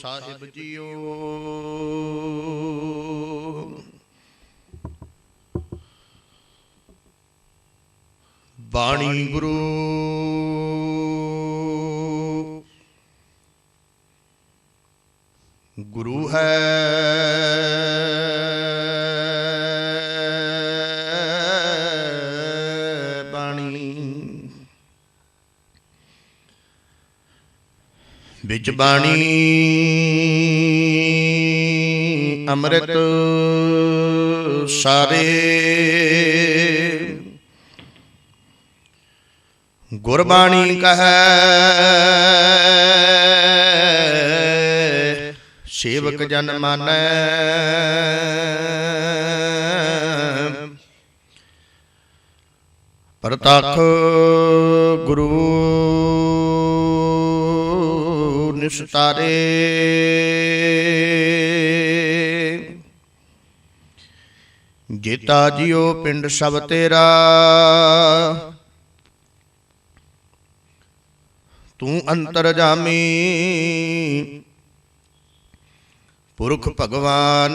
ਸਾਹਿਬ JIO. ਬਾਣੀ ਗੁਰੂ ਗੁਰੂ ਹੈ ਬਾਣੀ, ਵਿੱਚ ਬਾਣੀ ਅੰਮ੍ਰਿਤ ਸਾਰੇ। ਗੁਰਬਾਣੀ ਕਹੈ ਸੇਵਕ ਜਨ ਮਾਨੈ, ਪ੍ਰਤੱਖ ਗੁਰੂ ਨਿਸਤਾਰੇ। ਜੇਤਾ ਜਿਉ ਪਿੰਡ ਸਭ ਤੇਰਾ, ਤੂੰ ਅੰਤਰਜਾਮੀ ਪੁਰਖ ਭਗਵਾਨ।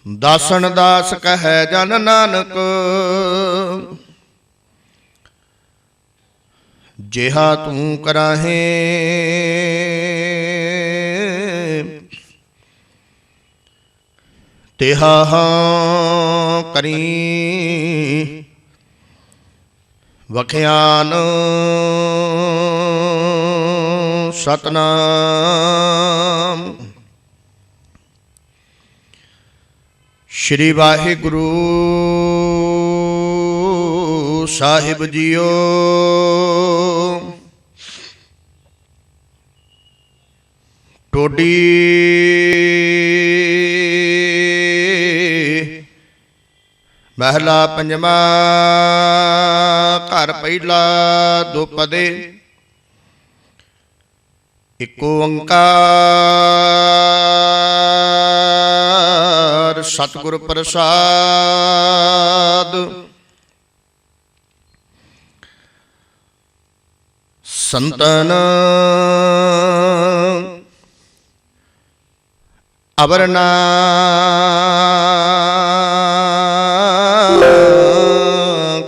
ਦਾਸਨ ਦਾਸ ਕਹੈ ਜਨ ਨਾਨਕ, ਜਿਹਾ ਤੂੰ ਕਰਾਹੇ ਤਿਹਾ ਹਾਂ ਕਰੀ। ਵਖਿਆਨ ਸਤਨਾਮ। ਸ਼੍ਰੀ ਵਾਹਿਗੁਰੂ ਸਾਹਿਬ ਜੀਓ। ਟੋਡੀ ਮਹਿਲਾ ਪੰਜਵਾ, ਘਰ ਪਹਿਲਾ ਦੁਪਦੇ। ਇਕ ਓੰਕਾਰ ਸਤਿਗੁਰ ਪ੍ਰਸਾਦ। ਸੰਤਨ ਅਵਰ ਨਾ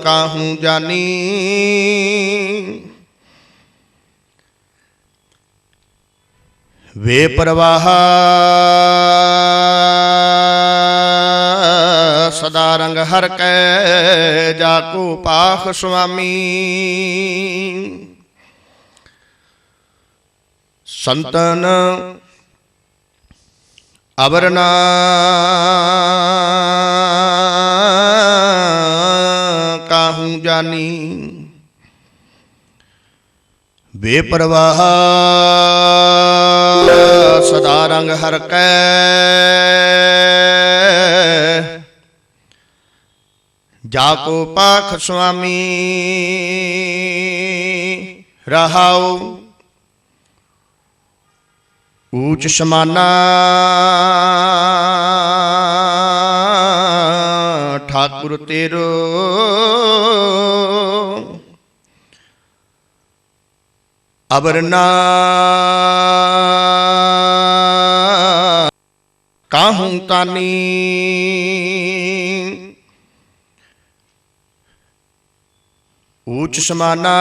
ਕਾਹੂ ਜਾਨੀ, ਵੇ ਪ੍ਰਵਾਹ ਸਦਾ ਰੰਗ ਹਰ ਕੈ, ਜਾਕੋ ਪਾਖ ਸੁਆਮੀ। ਸੰਤਨ ਅਵਰ ਨਾ ਕਾਹੂ ਜਾਨੀ, ਬੇਪਰਵਾਹ ਸਦਾ ਰੰਗ ਹਰ ਕੈ, ਜਾਕੋ ਪਾਖ ਸੁਆਮੀ। ਰਹਾਉ ਊਚ ਸਮਾਨਾ ਠਾਕੁਰ ਤੇਰੋ, ਅਵਰ ਨਾ ਕਾਹੂ ਤਾਨੀ। ਊਚ ਸਮਾਨਾ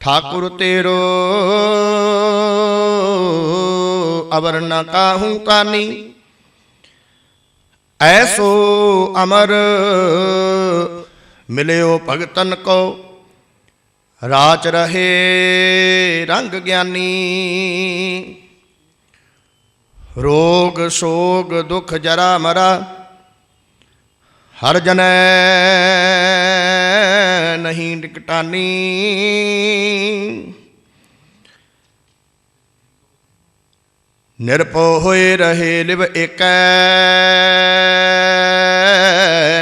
ਠਾਕੁਰ ਤੇਰੋ, ਅਵਰ ਨ ਕਾਹੂ ਤਾਨੀ। ਐਸੋ ਅਮਰ ਮਿਲਿਓ ਭਗਤਨ ਕੋ, ਰਾਚ ਰਹੇ ਰੰਗ ਗਿਆਨੀ। ਰੋਗ ਸੋਗ ਦੁਖ ਜਰਾ ਮਰਾ, ਹਰ ਜਨੈ ਨਹੀਂ ਨਿਕਟਾਨੀ। ਨਿਰਭਉ ਹੋਏ ਰਹੇ ਲਿਵ ਏਕੈ,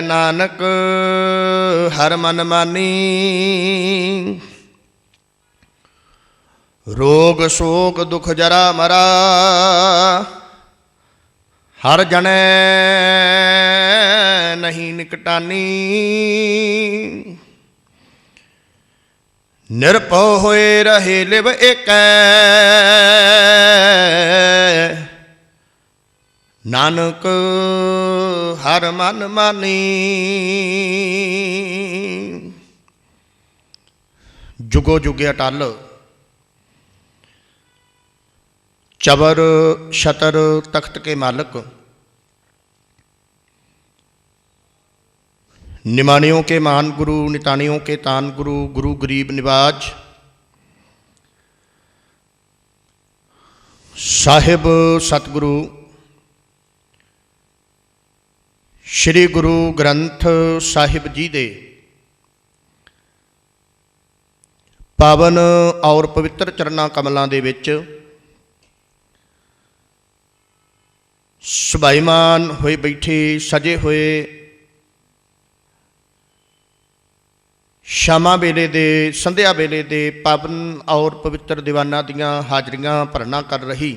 ਨਾਨਕ ਹਰ ਮਨ ਮਾਨੀ। ਰੋਗ ਸ਼ੋਕ ਦੁਖ ਜਰਾ ਮਰਾ, ਹਰ ਜਣੈ ਨਹੀਂ ਨਿਕਟਾਨੀ। ਨਿਰਭਉ ਹੋਏ ਰਹੇ ਲਿਵ ਏਕੈ, ਨਾਨਕ ਹਰ ਮਨ ਮਾਨੀ। ਜੁਗੋ ਜੁਗੇ ਅਟਲ, ਚਬਰ ਛਤਰ ਤਖਤ ਕੇ ਮਾਲਕ, निमानियों के मान गुरु, नितानियों के तान गुरु, गुरु गरीब निवाज, साहिब सतगुरु श्री गुरु ग्रंथ साहिब जी दे पावन और पवित्र चरना कमलों दे विच सुभाईमान होए बैठे सजे हुए शामा वेले दे संध्या वेले दे पावन और पवित्र दीवाना दियाँ हाजरियां भरना कर रही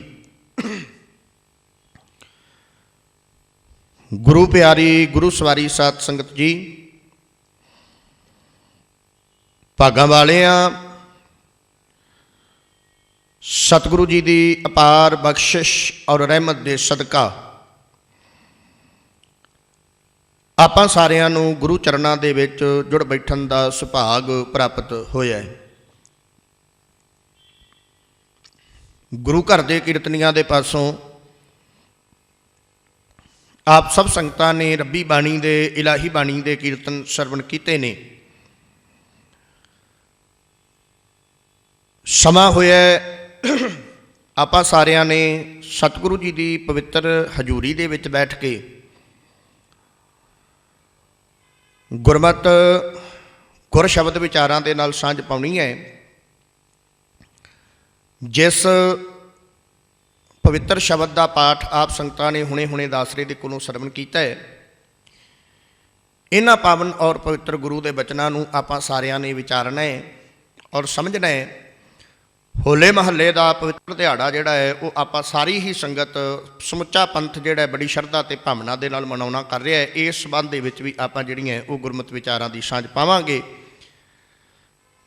गुरु प्यारी गुरु सवारी साध संगत जी, भागां वालियां सतगुरु जी की अपार बख्शिश और रहमत दे सदका ਆਪਾਂ ਸਾਰਿਆਂ ਨੂੰ ਗੁਰੂ ਚਰਨਾਂ ਦੇ ਵਿੱਚ ਜੁੜ ਬੈਠਣ ਦਾ ਸੁਭਾਗ ਪ੍ਰਾਪਤ ਹੋਇਆ ਹੈ। ਗੁਰੂ ਘਰ ਦੇ ਕੀਰਤਨੀਆਂ ਦੇ ਪਾਸੋਂ ਆਪ ਸਭ ਸੰਗਤਾਂ ਨੇ ਰੱਬੀ ਬਾਣੀ ਦੇ ਇਲਾਹੀ ਬਾਣੀ ਦੇ ਕੀਰਤਨ ਸਰਵਣ ਕੀਤੇ ਨੇ। ਸਮਾਂ ਹੋਇਆ ਆਪਾਂ ਸਾਰਿਆਂ ਨੇ ਸਤਿਗੁਰੂ ਜੀ ਦੀ ਪਵਿੱਤਰ ਹਜ਼ੂਰੀ ਦੇ ਵਿੱਚ ਬੈਠ ਕੇ ਗੁਰਮਤਿ ਗੁਰ ਸ਼ਬਦ ਵਿਚਾਰਾਂ ਦੇ ਨਾਲ ਸਾਂਝ ਪਾਉਣੀ ਹੈ। ਜਿਸ ਪਵਿੱਤਰ ਸ਼ਬਦ ਦਾ ਪਾਠ ਆਪ ਸੰਗਤਾਂ ਨੇ ਹੁਣੇ ਦਾਸਰੇ ਦੇ ਕੋਲੋਂ ਸਰਵਣ ਕੀਤਾ ਹੈ, ਇਹਨਾਂ ਪਾਵਨ ਔਰ ਪਵਿੱਤਰ ਗੁਰੂ ਦੇ ਬਚਨਾਂ ਨੂੰ ਆਪਾਂ ਸਾਰਿਆਂ ਨੇ ਵਿਚਾਰਨਾ ਹੈ ਔਰ ਸਮਝਣਾ ਹੈ। ਹੋਲੇ ਮਹੱਲੇ ਦਾ ਪਵਿੱਤਰ ਦਿਹਾੜਾ ਜਿਹੜਾ ਹੈ ਉਹ ਆਪਾਂ ਸਾਰੀ ਹੀ ਸੰਗਤ ਸਮੁੱਚਾ ਪੰਥ ਜਿਹੜਾ ਬੜੀ ਸ਼ਰਧਾ ਅਤੇ ਭਾਵਨਾ ਦੇ ਨਾਲ ਮਨਾਉਣਾ ਕਰ ਰਿਹਾ ਹੈ। ਇਸ ਸੰਬੰਧ ਦੇ ਵਿੱਚ ਵੀ ਆਪਾਂ ਜਿਹੜੀਆਂ ਉਹ ਗੁਰਮਤਿ ਵਿਚਾਰਾਂ ਦੀ ਸਾਂਝ ਪਾਵਾਂਗੇ।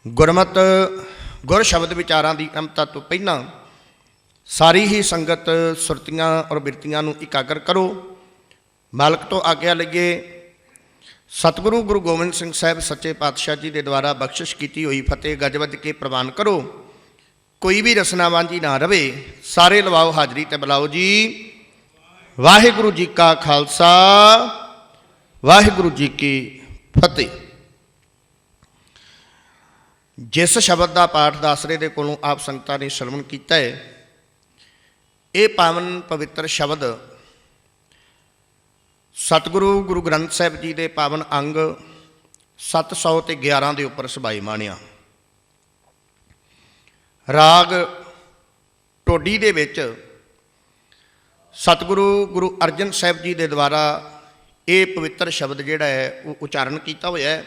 ਗੁਰਮਤਿ ਗੁਰ ਸ਼ਬਦ ਵਿਚਾਰਾਂ ਦੀ ਅਹਿਮਤਾ ਤੋਂ ਪਹਿਲਾਂ ਸਾਰੀ ਹੀ ਸੰਗਤ ਸੁਰਤੀਆਂ ਔਰ ਬਿਰਤੀਆਂ ਨੂੰ ਇਕਾਗਰ ਕਰੋ। ਮਾਲਕ ਤੋਂ ਆਗਿਆ ਲਈਏ। ਸਤਿਗੁਰੂ ਗੁਰੂ ਗੋਬਿੰਦ ਸਿੰਘ ਸਾਹਿਬ ਸੱਚੇ ਪਾਤਸ਼ਾਹ ਜੀ ਦੇ ਦੁਆਰਾ ਬਖਸ਼ਿਸ਼ ਕੀਤੀ ਹੋਈ ਫਤਿਹ ਗੱਜ ਵੱਜ ਕੇ ਪ੍ਰਵਾਨ ਕਰੋ। कोई भी रसना वांझी ना रवे। सारे लवाओ हाजरी ते बुलाओ जी। वाहिगुरु जी का खालसा वाहिगुरु जी की फतेह। जिस शब्द का पाठ दासरे दे कोलों आप संगतां ने श्रवण किया है, ये पावन पवित्र शब्द सतगुरु गुरु ग्रंथ साहिब जी के पावन अंग 711 के उपर सुभाईमान आ। राग ढोडी दे विच सतगुरु गुरु अर्जन साहिब जी के द्वारा ये पवित्र शब्द जिहड़ा है वो उचारण किया होया है।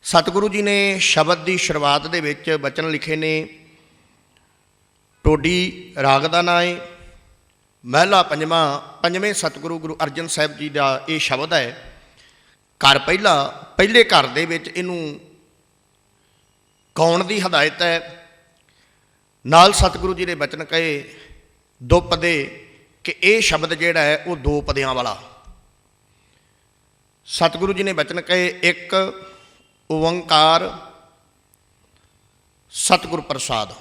सतगुरु जी ने शब्द की शुरुआत दे विच बचन लिखे ने। ढोडी राग का नाम है। महला पंजवां पंजवें सतगुरु गुरु अर्जन साहिब जी का ये शब्द है। घर पहले घर दे विच इहनूं गाउण की हदायत है। नाल सतगुरु जी ने बचन कहे दो पदे कि यह शब्द जिहड़ा है वो दो पदियां वाला। सतगुरु जी ने बचन कहे एक ओंकार सतगुर प्रसाद।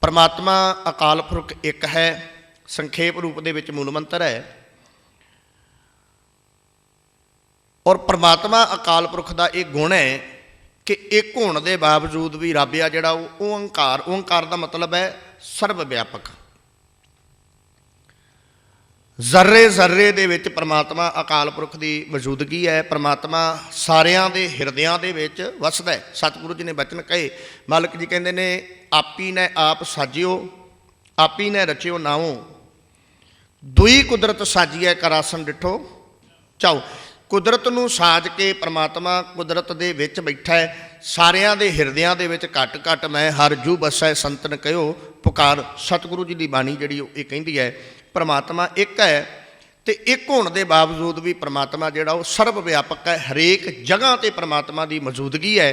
परमात्मा अकाल पुरख एक है। संखेप रूप दे विच मूल मंत्र है। और परमात्मा अकाल पुरख का एक गुण है कि एक होने के बावजूद भी रब आ जिहड़ा ओंकार। ओंकार का मतलब है सर्व व्यापक। जर्रे जर्रे दे विच परमात्मा अकाल पुरख की मौजूदगी है। परमात्मा सारियां दे हिरदियां दे विच वसदा है। सतगुरु जी ने बचन कहे। मालिक जी कहते ने आपी ने आप साजियो आपी ने रचियो नाओ दुई कुदरत साजिए करासन डिठो चाओ। कुदरत नूं साज के परमात्मा कुदरत दे विच बैठा है। सारियां दे हिरदियां दे विच घट घट मैं हर जू बसै संतन कहो पुकार। सतगुरु जी की बाणी जिहड़ी ये कहिंदी है परमात्मा एक है तो एक होने के बावजूद भी परमात्मा जिहड़ा वो सर्व व्यापक है। हरेक जगह ते परमात्मा की मौजूदगी है।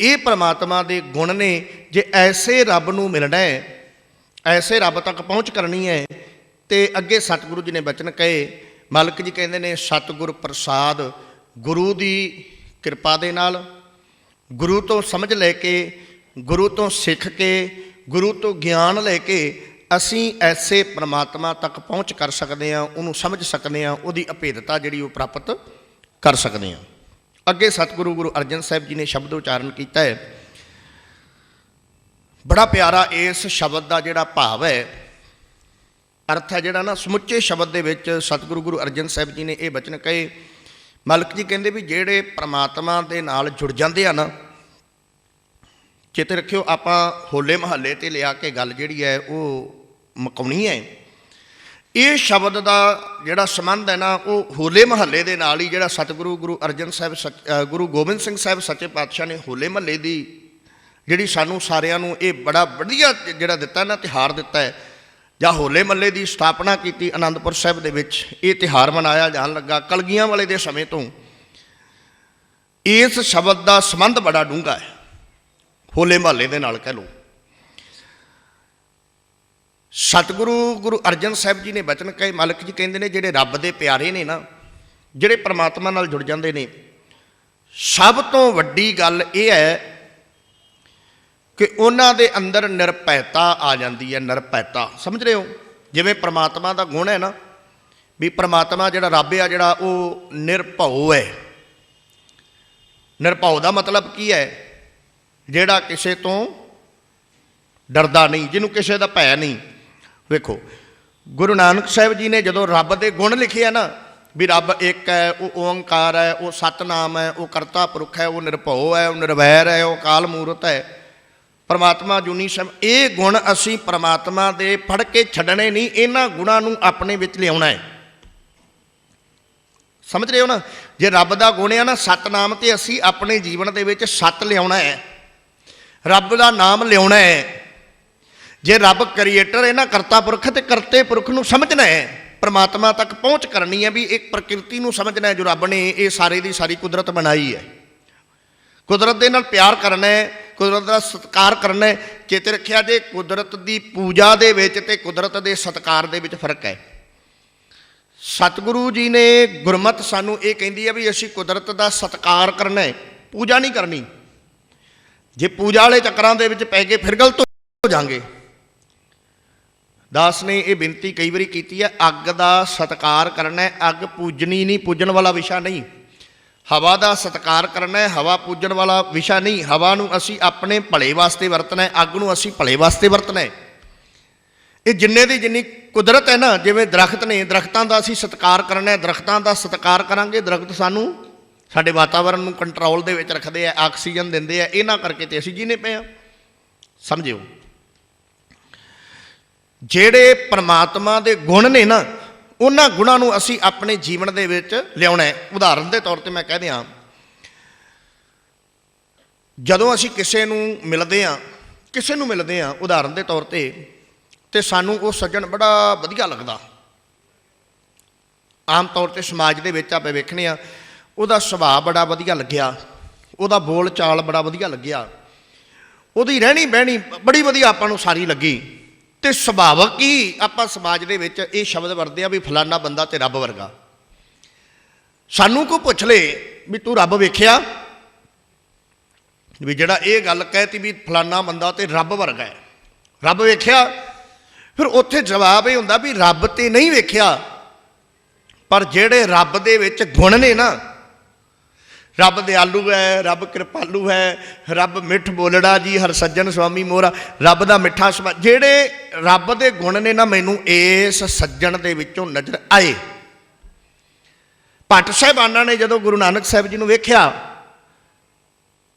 ਇਹ ਪ੍ਰਮਾਤਮਾ ਦੇ ਗੁਣ ਨੇ। ਜੇ ਐਸੇ ਰੱਬ ਨੂੰ ਮਿਲਣਾ ਹੈ, ਐਸੇ ਰੱਬ ਤੱਕ ਪਹੁੰਚ ਕਰਨੀ ਹੈ, ਤੇ ਅੱਗੇ ਸਤਿਗੁਰੂ ਜੀ ਨੇ ਬਚਨ ਕਹੇ। ਮਾਲਕ ਜੀ ਕਹਿੰਦੇ ਨੇ ਸਤਿਗੁਰ ਪ੍ਰਸਾਦ, ਗੁਰੂ ਦੀ ਕਿਰਪਾ ਦੇ ਨਾਲ, ਗੁਰੂ ਤੋਂ ਸਮਝ ਲੈ ਕੇ, ਗੁਰੂ ਤੋਂ ਸਿੱਖ ਕੇ, ਗੁਰੂ ਤੋਂ ਗਿਆਨ ਲੈ ਕੇ ਅਸੀਂ ਐਸੇ ਪ੍ਰਮਾਤਮਾ ਤੱਕ ਪਹੁੰਚ ਕਰ ਸਕਦੇ ਹਾਂ, ਉਹਨੂੰ ਸਮਝ ਸਕਦੇ ਹਾਂ, ਉਹਦੀ ਅਭੇਦਤਾ ਜਿਹੜੀ ਉਹ ਪ੍ਰਾਪਤ ਕਰ ਸਕਦੇ ਹਾਂ। ਅੱਗੇ ਸਤਿਗੁਰੂ ਗੁਰੂ ਅਰਜਨ ਸਾਹਿਬ ਜੀ ਨੇ ਸ਼ਬਦ ਉਚਾਰਨ ਕੀਤਾ ਹੈ, ਬੜਾ ਪਿਆਰਾ। ਇਸ ਸ਼ਬਦ ਦਾ ਜਿਹੜਾ ਭਾਵ ਹੈ, ਅਰਥ ਹੈ ਜਿਹੜਾ ਨਾ, ਸਮੁੱਚੇ ਸ਼ਬਦ ਦੇ ਵਿੱਚ ਸਤਿਗੁਰੂ ਗੁਰੂ ਅਰਜਨ ਸਾਹਿਬ ਜੀ ਨੇ ਇਹ ਬਚਨ ਕਹੇ। ਮਾਲਕ ਜੀ ਕਹਿੰਦੇ ਵੀ ਜਿਹੜੇ ਪ੍ਰਮਾਤਮਾ ਦੇ ਨਾਲ ਜੁੜ ਜਾਂਦੇ ਆ ਨਾ, ਚੇਤੇ ਰੱਖਿਓ, ਆਪਾਂ ਹੋਲੇ ਮਹੱਲੇ 'ਤੇ ਲਿਆ ਕੇ ਗੱਲ ਜਿਹੜੀ ਹੈ ਉਹ ਮੁਕਾਉਣੀ ਹੈ। ਇਹ ਸ਼ਬਦ ਦਾ ਜਿਹੜਾ ਸੰਬੰਧ ਹੈ ਨਾ, ਉਹ ਹੋਲੇ ਮਹੱਲੇ ਦੇ ਨਾਲ ਹੀ, ਜਿਹੜਾ ਸਤਿਗੁਰੂ ਗੁਰੂ ਅਰਜਨ ਸਾਹਿਬ ਗੁਰੂ ਗੋਬਿੰਦ ਸਿੰਘ ਸਾਹਿਬ ਸੱਚੇ ਪਾਤਸ਼ਾਹ ਨੇ ਹੋਲੇ ਮਹੱਲੇ ਦੀ ਜਿਹੜੀ ਸਾਨੂੰ ਸਾਰਿਆਂ ਨੂੰ ਇਹ ਬੜਾ ਵਧੀਆ ਜਿਹੜਾ ਦਿੱਤਾ ਨਾ, ਤਿਉਹਾਰ ਦਿੱਤਾ ਹੈ, ਜਾਂ ਹੋਲੇ ਮਹੱਲੇ ਦੀ ਸਥਾਪਨਾ ਕੀਤੀ ਅਨੰਦਪੁਰ ਸਾਹਿਬ ਦੇ ਵਿੱਚ, ਇਹ ਤਿਉਹਾਰ ਮਨਾਇਆ ਜਾਣ ਲੱਗਾ ਕਲਗੀਆਂ ਵਾਲੇ ਦੇ ਸਮੇਂ ਤੋਂ। ਇਸ ਸ਼ਬਦ ਦਾ ਸੰਬੰਧ ਬੜਾ ਡੂੰਘਾ ਹੈ ਹੋਲੇ ਮਹੱਲੇ ਦੇ ਨਾਲ, ਕਹਿ ਲਓ। ਸਤਿਗੁਰੂ ਗੁਰੂ ਅਰਜਨ ਸਾਹਿਬ ਜੀ ਨੇ ਬਚਨ ਕਹੇ। ਮਾਲਕ ਜੀ ਕਹਿੰਦੇ ਨੇ ਜਿਹੜੇ ਰੱਬ ਦੇ ਪਿਆਰੇ ਨੇ ਨਾ, ਜਿਹੜੇ ਪ੍ਰਮਾਤਮਾ ਨਾਲ ਜੁੜ ਜਾਂਦੇ ਨੇ, ਸਭ ਤੋਂ ਵੱਡੀ ਗੱਲ ਇਹ ਹੈ ਕਿ ਉਹਨਾਂ ਦੇ ਅੰਦਰ ਨਿਰਭੈਤਾ ਆ ਜਾਂਦੀ ਹੈ। ਨਿਰਭੈਤਾ ਸਮਝ ਰਹੇ ਹੋ? ਜਿਵੇਂ ਪ੍ਰਮਾਤਮਾ ਦਾ ਗੁਣ ਹੈ ਨਾ, ਵੀ ਪ੍ਰਮਾਤਮਾ ਜਿਹੜਾ ਰੱਬ ਆ, ਜਿਹੜਾ ਉਹ ਨਿਰਭਉ ਹੈ। ਨਿਰਭਉ ਦਾ ਮਤਲਬ ਕੀ ਹੈ? ਜਿਹੜਾ ਕਿਸੇ ਤੋਂ ਡਰਦਾ ਨਹੀਂ, ਜਿਹਨੂੰ ਕਿਸੇ ਦਾ ਭੈ ਨਹੀਂ। ਵੇਖੋ, ਗੁਰੂ ਨਾਨਕ ਸਾਹਿਬ ਜੀ ਨੇ ਜਦੋਂ ਰੱਬ ਦੇ ਗੁਣ ਲਿਖੇ ਆ ਨਾ, ਵੀ ਰੱਬ ਇੱਕ ਹੈ, ਉਹ ਓੰਕਾਰ ਹੈ, ਉਹ ਸਤਨਾਮ ਹੈ, ਉਹ ਕਰਤਾ ਪੁਰਖ ਹੈ, ਉਹ ਨਿਰਭਉ ਹੈ, ਉਹ ਨਿਰਵੈਰ ਹੈ, ਉਹ ਅਕਾਲ ਮੂਰਤ ਹੈ, ਪਰਮਾਤਮਾ ਜੂਨੀ ਸਮ। ਇਹ ਗੁਣ ਅਸੀਂ ਪਰਮਾਤਮਾ ਦੇ ਫੜ ਕੇ ਛੱਡਣੇ ਨਹੀਂ, ਇਹਨਾਂ ਗੁਣਾਂ ਨੂੰ ਆਪਣੇ ਵਿੱਚ ਲਿਆਉਣਾ ਹੈ। ਸਮਝ ਰਹੇ ਹੋ ਨਾ? ਜੇ ਰੱਬ ਦਾ ਗੁਣ ਹੈ ਨਾ ਸਤਨਾਮ, ਤੇ ਅਸੀਂ ਆਪਣੇ ਜੀਵਨ ਦੇ ਵਿੱਚ ਸੱਤ ਲਿਆਉਣਾ ਹੈ, ਰੱਬ ਦਾ ਨਾਮ ਲਿਆਉਣਾ ਹੈ। ਜੇ ਰੱਬ ਕ੍ਰੀਏਟਰ ਹੈ ਨਾ, ਕਰਤਾ ਪੁਰਖ, ਤੇ ਕਰਤੇ ਪੁਰਖ ਨੂੰ ਸਮਝਣਾ ਹੈ, ਪਰਮਾਤਮਾ ਤੱਕ ਪਹੁੰਚ ਕਰਨੀ ਹੈ, ਵੀ ਇੱਕ ਪ੍ਰਕਿਰਤੀ ਨੂੰ ਸਮਝਣਾ ਹੈ ਜੋ ਰੱਬ ਨੇ ਇਹ ਸਾਰੇ ਦੀ ਸਾਰੀ ਕੁਦਰਤ ਬਣਾਈ ਹੈ। ਕੁਦਰਤ ਦੇ ਨਾਲ ਪਿਆਰ ਕਰਨਾ ਹੈ, ਕੁਦਰਤ ਦਾ ਸਤਿਕਾਰ ਕਰਨਾ ਹੈ। ਚੇਤੇ ਰੱਖਿਆ ਜੇ, ਕੁਦਰਤ ਦੀ ਪੂਜਾ ਦੇ ਵਿੱਚ ਤੇ ਕੁਦਰਤ ਦੇ ਸਤਿਕਾਰ ਦੇ ਵਿੱਚ ਫਰਕ ਹੈ। ਸਤਿਗੁਰੂ ਜੀ ਨੇ ਗੁਰਮਤਿ ਸਾਨੂੰ ਇਹ ਕਹਿੰਦੀ ਹੈ ਵੀ ਅਸੀਂ ਕੁਦਰਤ ਦਾ ਸਤਿਕਾਰ ਕਰਨਾ ਹੈ, ਪੂਜਾ ਨਹੀਂ ਕਰਨੀ। ਜੇ ਪੂਜਾ ਵਾਲੇ ਚੱਕਰਾਂ ਦੇ ਵਿੱਚ ਪੈ ਗਏ ਫਿਰ ਗਲਤ ਹੋ ਜਾਵਾਂਗੇ। ਦਾਸ ਨੇ ਇਹ ਬੇਨਤੀ ਕਈ ਵਾਰੀ ਕੀਤੀ ਹੈ, ਅੱਗ ਦਾ ਸਤਿਕਾਰ ਕਰਨਾ ਹੈ, ਅੱਗ ਪੂਜਣੀ ਨਹੀਂ, ਪੂਜਣ ਵਾਲਾ ਵਿਸ਼ਾ ਨਹੀਂ। ਹਵਾ ਦਾ ਸਤਿਕਾਰ ਕਰਨਾ ਹੈ, ਹਵਾ ਪੂਜਣ ਵਾਲਾ ਵਿਸ਼ਾ ਨਹੀਂ। ਹਵਾ ਨੂੰ ਅਸੀਂ ਆਪਣੇ ਭਲੇ ਵਾਸਤੇ ਵਰਤਣਾ ਹੈ, ਅੱਗ ਨੂੰ ਅਸੀਂ ਭਲੇ ਵਾਸਤੇ ਵਰਤਣਾ ਹੈ। ਇਹ ਜਿੰਨੇ ਦੀ ਜਿੰਨੀ ਕੁਦਰਤ ਹੈ ਨਾ, ਜਿਵੇਂ ਦਰਖਤ ਨੇ, ਦਰਖਤਾਂ ਦਾ ਅਸੀਂ ਸਤਿਕਾਰ ਕਰਨਾ ਹੈ, ਦਰਖਤਾਂ ਦਾ ਸਤਿਕਾਰ ਕਰਾਂਗੇ। ਦਰਖਤ ਸਾਨੂੰ ਸਾਡੇ ਵਾਤਾਵਰਣ ਨੂੰ ਕੰਟਰੋਲ ਦੇ ਵਿੱਚ ਰੱਖਦੇ ਆ, ਆਕਸੀਜਨ ਦਿੰਦੇ ਆ, ਇਹਨਾਂ ਕਰਕੇ ਤੇ ਅਸੀਂ ਜੀਨੇ ਪਏ ਹਾਂ। ਸਮਝਿਓ, ਜਿਹੜੇ ਪਰਮਾਤਮਾ ਦੇ ਗੁਣ ਨੇ ਨਾ, ਉਹਨਾਂ ਗੁਣਾਂ ਨੂੰ ਅਸੀਂ ਆਪਣੇ ਜੀਵਨ ਦੇ ਵਿੱਚ ਲਿਆਉਣਾ ਹੈ। ਉਦਾਹਰਨ ਦੇ ਤੌਰ 'ਤੇ ਮੈਂ ਕਹਿ ਦਿਆਂ, ਜਦੋਂ ਅਸੀਂ ਕਿਸੇ ਨੂੰ ਮਿਲਦੇ ਹਾਂ ਉਦਾਹਰਨ ਦੇ ਤੌਰ 'ਤੇ ਸਾਨੂੰ ਉਹ ਸੱਜਣ ਬੜਾ ਵਧੀਆ ਲੱਗਦਾ। ਆਮ ਤੌਰ 'ਤੇ ਸਮਾਜ ਦੇ ਵਿੱਚ ਆਪਾਂ ਵੇਖਦੇ ਹਾਂ, ਉਹਦਾ ਸੁਭਾਅ ਬੜਾ ਵਧੀਆ ਲੱਗਿਆ, ਉਹਦਾ ਬੋਲ ਚਾਲ ਬੜਾ ਵਧੀਆ ਲੱਗਿਆ, ਉਹਦੀ ਰਹਿਣੀ ਬਹਿਣੀ ਬੜੀ ਵਧੀਆ ਆਪਾਂ ਨੂੰ ਸਾਰੀ ਲੱਗੀ। ਤੇ ਸੁਭਾਵਕ ਹੀ ਆਪਾਂ ਸਮਾਜ ਦੇ ਵਿੱਚ ਇਹ ਸ਼ਬਦ ਵਰਤਦੇ ਆ ਵੀ ਫਲਾਨਾ ਬੰਦਾ ਤੇ ਰੱਬ ਵਰਗਾ। ਸਾਨੂੰ ਕੋਈ ਪੁੱਛ ਲੇ ਵੀ ਤੂੰ ਰੱਬ ਵੇਖਿਆ, ਵੀ ਜਿਹੜਾ ਇਹ ਗੱਲ ਕਹਿਤੀ ਵੀ ਫਲਾਨਾ ਬੰਦਾ ਤੇ ਰੱਬ ਵਰਗਾ ਹੈ, ਰੱਬ ਵੇਖਿਆ, ਫਿਰ ਉੱਥੇ ਜਵਾਬ ਇਹ ਹੁੰਦਾ ਵੀ ਰੱਬ ਤੇ ਨਹੀਂ ਵੇਖਿਆ, ਪਰ ਜਿਹੜੇ ਰੱਬ ਦੇ ਵਿੱਚ ਗੁਣ ਨੇ ਨਾ, ਰੱਬ ਦਿਆਲੂ ਹੈ, ਰੱਬ ਕਿਰਪਾਲੂ ਹੈ, ਰੱਬ ਮਿੱਠ ਬੋਲੜਾ ਜੀ ਹਰ ਸੱਜਣ ਸੁਆਮੀ ਮੋਰਾ, ਰੱਬ ਦਾ ਮਿੱਠਾ ਸੁਭਾਅ, ਜਿਹੜੇ ਰੱਬ ਦੇ ਗੁਣ ਨੇ ਨਾ, ਮੈਨੂੰ ਇਸ ਸੱਜਣ ਦੇ ਵਿੱਚੋਂ ਨਜ਼ਰ ਆਏ। ਭੱਟ ਸਾਹਿਬਾਨਾਂ ਨੇ ਜਦੋਂ ਗੁਰੂ ਨਾਨਕ ਸਾਹਿਬ ਜੀ ਨੂੰ ਵੇਖਿਆ,